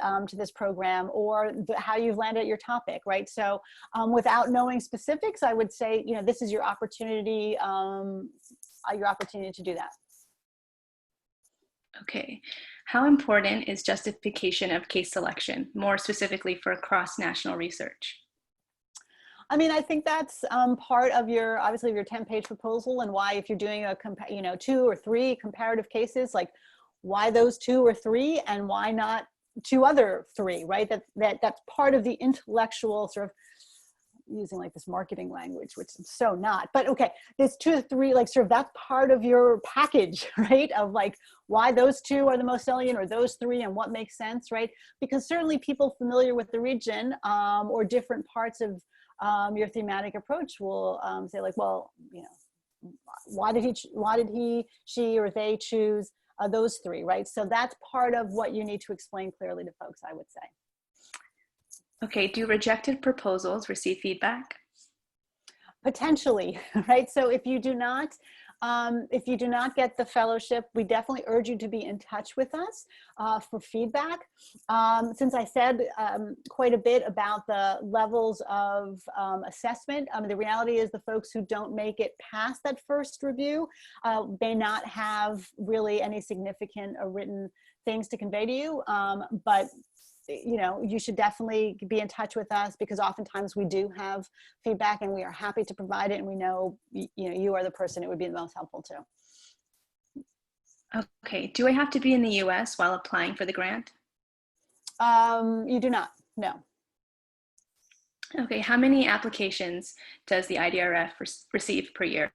program, or how you've landed at your topic, right? So without knowing specifics, I would say, you know, this is your opportunity to do that. Okay. How important is justification of case selection, more specifically for cross-national research? I mean, I think that's part of your, obviously, your 10-page proposal, and why, if you're doing a, you know, 2 or 3 comparative cases, like why those 2 or 3, and why not 2 other 3, right? That's part of the intellectual sort of, using like this marketing language, which is so not, but okay, there's 2 or 3, like sort of that's part of your package, right? Of like why those 2 are the most salient, or those 3, and what makes sense, right? Because certainly people familiar with the region or different parts of your thematic approach will say like, well, you know, why did he, she, or they choose those 3, right? So that's part of what you need to explain clearly to folks, I would say. Okay, do rejected proposals receive feedback? Potentially, right? So if you do not get the fellowship, we definitely urge you to be in touch with us for feedback. Since I said quite a bit about the levels of assessment, the reality is the folks who don't make it past that first review may not have really any significant written things to convey to you, but you know, you should definitely be in touch with us, because oftentimes we do have feedback and we are happy to provide it, and we know, you know, you are the person it would be the most helpful to. Okay, do I have to be in the US while applying for the grant? You do not, no. Okay, how many applications does the IDRF receive per year?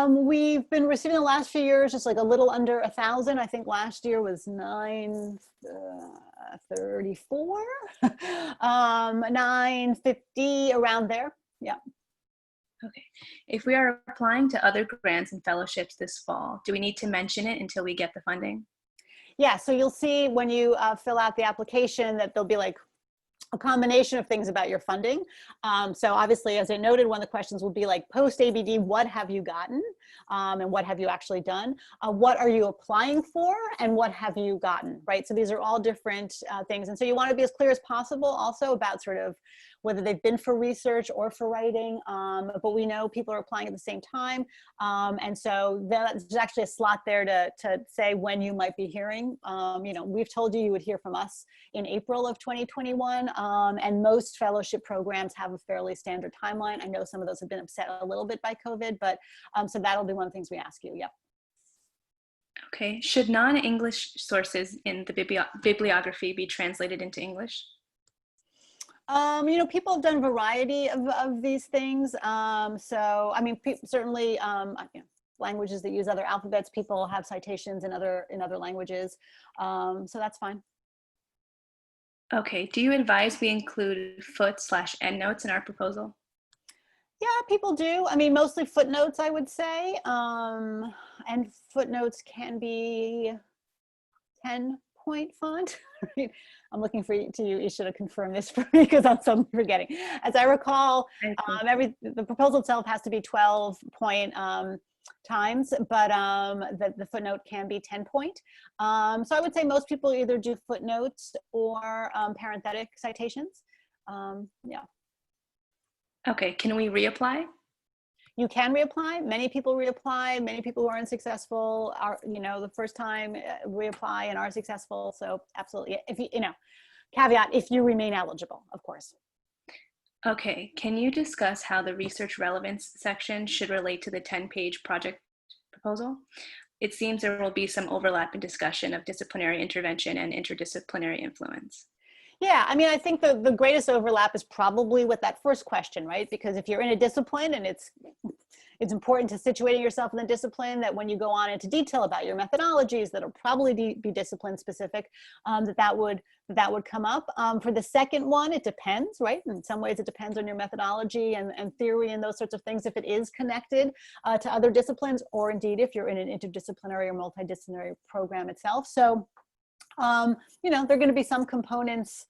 We've been receiving the last few years just like a little under 1,000. I think last year was 934, 950, around there. Yeah. Okay, if we are applying to other grants and fellowships this fall, do we need to mention it until we get the funding? Yeah, so you'll see when you fill out the application that there'll be like a combination of things about your funding. So obviously, as I noted, one of the questions will be like, post ABD, what have you gotten? And what have you actually done? What are you applying for? And what have you gotten, right? So these are all different things. And so you want to be as clear as possible also about sort of whether they've been for research or for writing. But we know people are applying at the same time. And so there's actually a slot there to say when you might be hearing. You know, we've told you would hear from us in April of 2021. And most fellowship programs have a fairly standard timeline. I know some of those have been upset a little bit by COVID, but so that'll be one of the things we ask you. Yep. Okay, should non-English sources in the bibliography be translated into English? You know, people have done a variety of these things. So, I mean, certainly, you know, languages that use other alphabets, people have citations in other languages. So that's fine. Okay, do you advise we include foot/endnotes in our proposal? Yeah, people do. I mean, mostly footnotes, I would say. And footnotes can be 10-point font. I'm looking for you to confirm this for me, because I'm suddenly forgetting. As I recall, the proposal itself has to be 12-point times, but the footnote can be 10-point. So I would say most people either do footnotes or parenthetic citations. Yeah. Okay, can we reapply? You can reapply. Many people reapply. Many people who are unsuccessful are, you know, the first time reapply and are successful. So absolutely, if you know, caveat, if you remain eligible, of course. Okay, can you discuss how the research relevance section should relate to the 10-page project proposal? It seems there will be some overlap in discussion of disciplinary intervention and interdisciplinary influence. Yeah, I mean, I think the greatest overlap is probably with that first question, right? Because if you're in a discipline and it's important to situating yourself in the discipline, that when you go on into detail about your methodologies, that'll probably be discipline specific, that would come up. For the second one, it depends, right? In some ways, it depends on your methodology and theory and those sorts of things, if it is connected to other disciplines, or indeed if you're in an interdisciplinary or multidisciplinary program itself. So, you know, there are going to be some components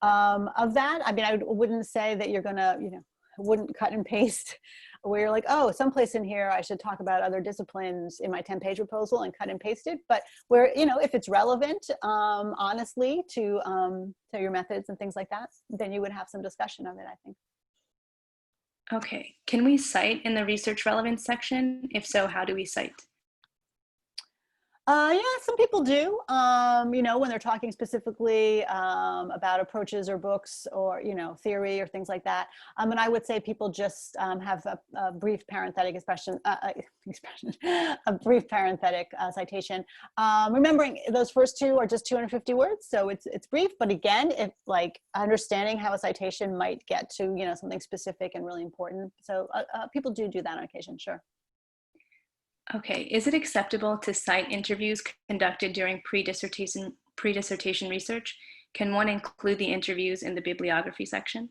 of that. I mean, I wouldn't say that you're going to, you know, wouldn't cut and paste where you're like, oh, someplace in here I should talk about other disciplines in my 10-page proposal and cut and paste it. But where, you know, if it's relevant, honestly, to your methods and things like that, then you would have some discussion of it, I think. Okay, can we cite in the research relevance section? If so, how do we cite? Yeah, some people do, you know, when they're talking specifically about approaches or books or, you know, theory or things like that. And I would say people just have a brief parenthetic a brief parenthetic citation. Remembering those first two are just 250 words, so it's brief, but again, if like understanding how a citation might get to, you know, something specific and really important. So people do that on occasion, sure. Okay, is it acceptable to cite interviews conducted during pre-dissertation research? Can one include the interviews in the bibliography section?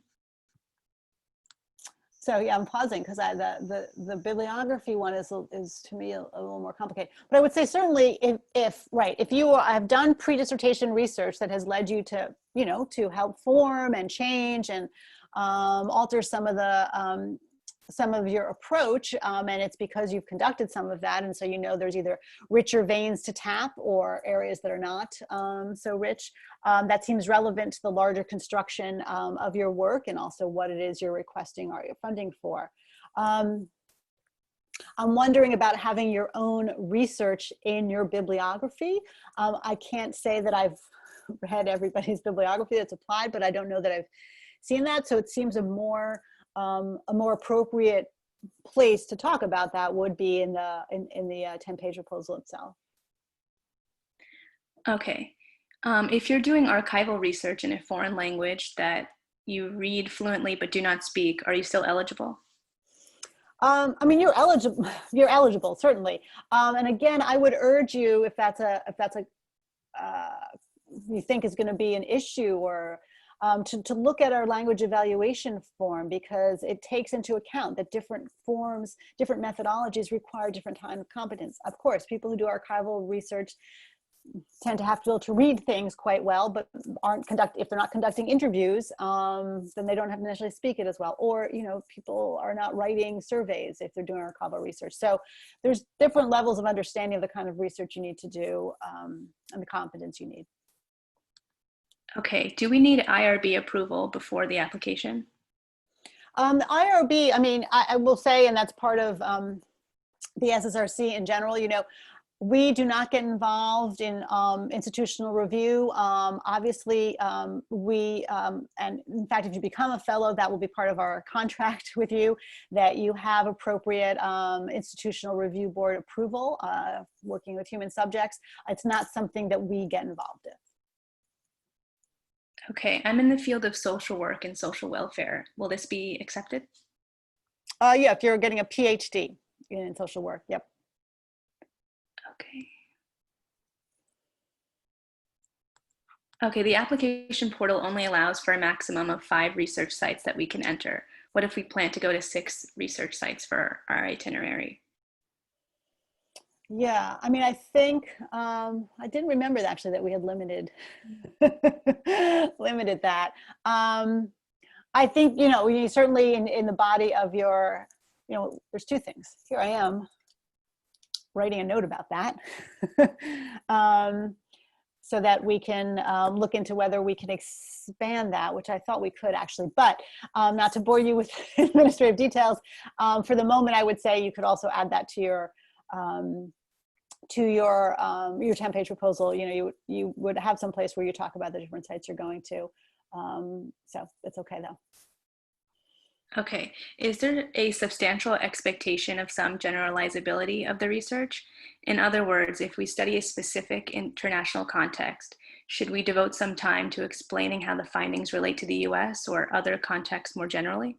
So yeah, I'm pausing because the bibliography one is to me a little more complicated. But I would say certainly if you have done pre-dissertation research that has led you to, you know, to help form and change and alter some of your approach, and it's because you've conducted some of that, and so you know there's either richer veins to tap or areas that are not so rich. That seems relevant to the larger construction of your work and also what it is you're requesting or you're funding for. I'm wondering about having your own research in your bibliography. I can't say that I've read everybody's bibliography that's applied, but I don't know that I've seen that, so it seems a more appropriate place to talk about that would be in the 10-page proposal itself. Okay. If you're doing archival research in a foreign language that you read fluently but do not speak, are you still eligible? I mean, you're eligible, certainly. And again, I would urge you, if that's you think is going to be an issue, or to look at our language evaluation form, because it takes into account that different forms, different methodologies require different kind of competence. Of course, people who do archival research tend to have to be able to read things quite well, but if they're not conducting interviews, then they don't have to necessarily speak it as well. Or, you know, people are not writing surveys if they're doing archival research. So there's different levels of understanding of the kind of research you need to do and the competence you need. Okay, do we need IRB approval before the application? The IRB, I mean, I will say, and that's part of the SSRC in general, you know, we do not get involved in institutional review. Obviously, and in fact, if you become a fellow, that will be part of our contract with you, that you have appropriate institutional review board approval, working with human subjects. It's not something that we get involved in. Okay, I'm in the field of social work and social welfare. Will this be accepted? Yeah, if you're getting a PhD in social work, yep. Okay. Okay, the application portal only allows for a maximum of 5 research sites that we can enter. What if we plan to go to 6 research sites for our itinerary? Yeah, I mean, I think, I didn't remember actually that we had limited that. I think, you know, you certainly in the body of your, you know, there's 2 things. Here I am writing a note about that. So that we can look into whether we can expand that, which I thought we could actually, but not to bore you with administrative details. For the moment, I would say you could also add that to your 10-page proposal. You know, you would have some place where you talk about the different sites you're going to. So it's okay though. Okay, is there a substantial expectation of some generalizability of the research? In other words, if we study a specific international context, should we devote some time to explaining how the findings relate to the US or other contexts more generally?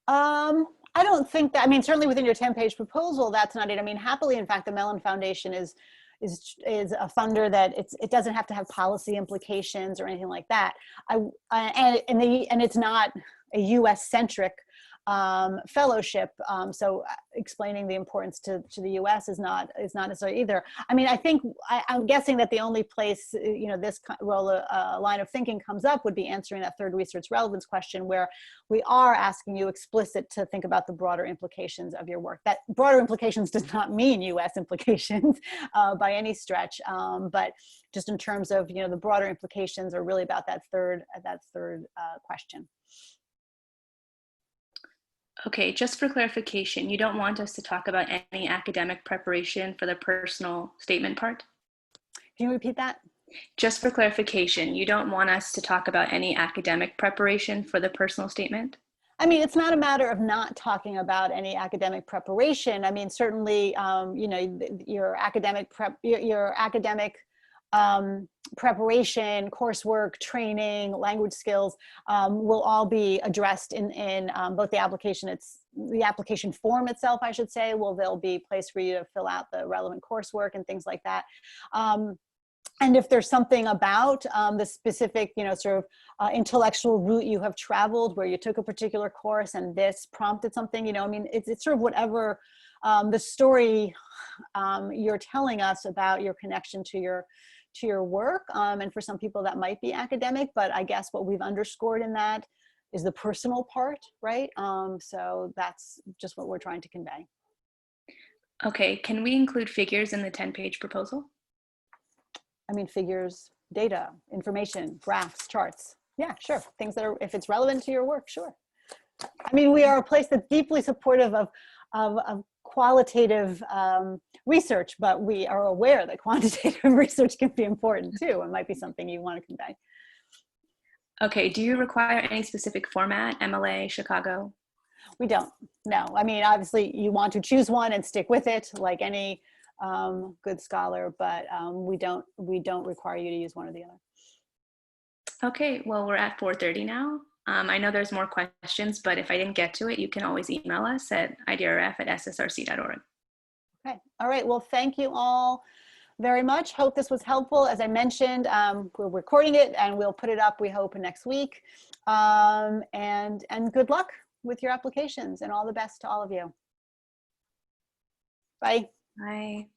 I don't think that, I mean, certainly within your 10-page proposal, that's not it. I mean, happily, in fact, the Mellon Foundation is a funder that it doesn't have to have policy implications or anything like that. And it's not a US-centric fellowship, so explaining the importance to the US is not necessary either. I mean, I think I'm guessing that the only place, you know, this line of thinking comes up would be answering that 3rd research relevance question, where we are asking you explicit to think about the broader implications of your work. That broader implications does not mean US implications by any stretch, but just in terms of, you know, the broader implications are really about that third question. Okay, just for clarification, you don't want us to talk about any academic preparation for the personal statement part? Can you repeat that? Just for clarification, you don't want us to talk about any academic preparation for the personal statement? I mean, it's not a matter of not talking about any academic preparation. I mean, certainly, you know, your academic preparation, coursework, training, language skills will all be addressed in both the application form itself, I should say. There'll be a place for you to fill out the relevant coursework and things like that. And if there's something about the specific, sort of intellectual route you have traveled, where you took a particular course and this prompted something, it's sort of whatever the story you're telling us about your connection to your work. And for some people that might be academic, but I guess what we've underscored in that is the personal part, right? So that's just what we're trying to convey. Okay, can we include figures in the 10-page proposal? Figures, data, information, graphs, charts. Yeah, sure. Things that are, if it's relevant to your work, sure. We are a place that's deeply supportive of qualitative research, but we are aware that quantitative research can be important too. It might be something you want to convey. Okay, do you require any specific format, MLA, Chicago? We don't, no. Obviously you want to choose one and stick with it like any good scholar, but we don't require you to use one or the other. Okay, well, we're at 4:30 now. I know there's more questions, but if I didn't get to it, you can always email us at idrf@ssrc.org. Okay, all right, well, thank you all very much. Hope this was helpful. As I mentioned, we're recording it and we'll put it up, we hope, next week. And good luck with your applications and all the best to all of you. Bye. Bye.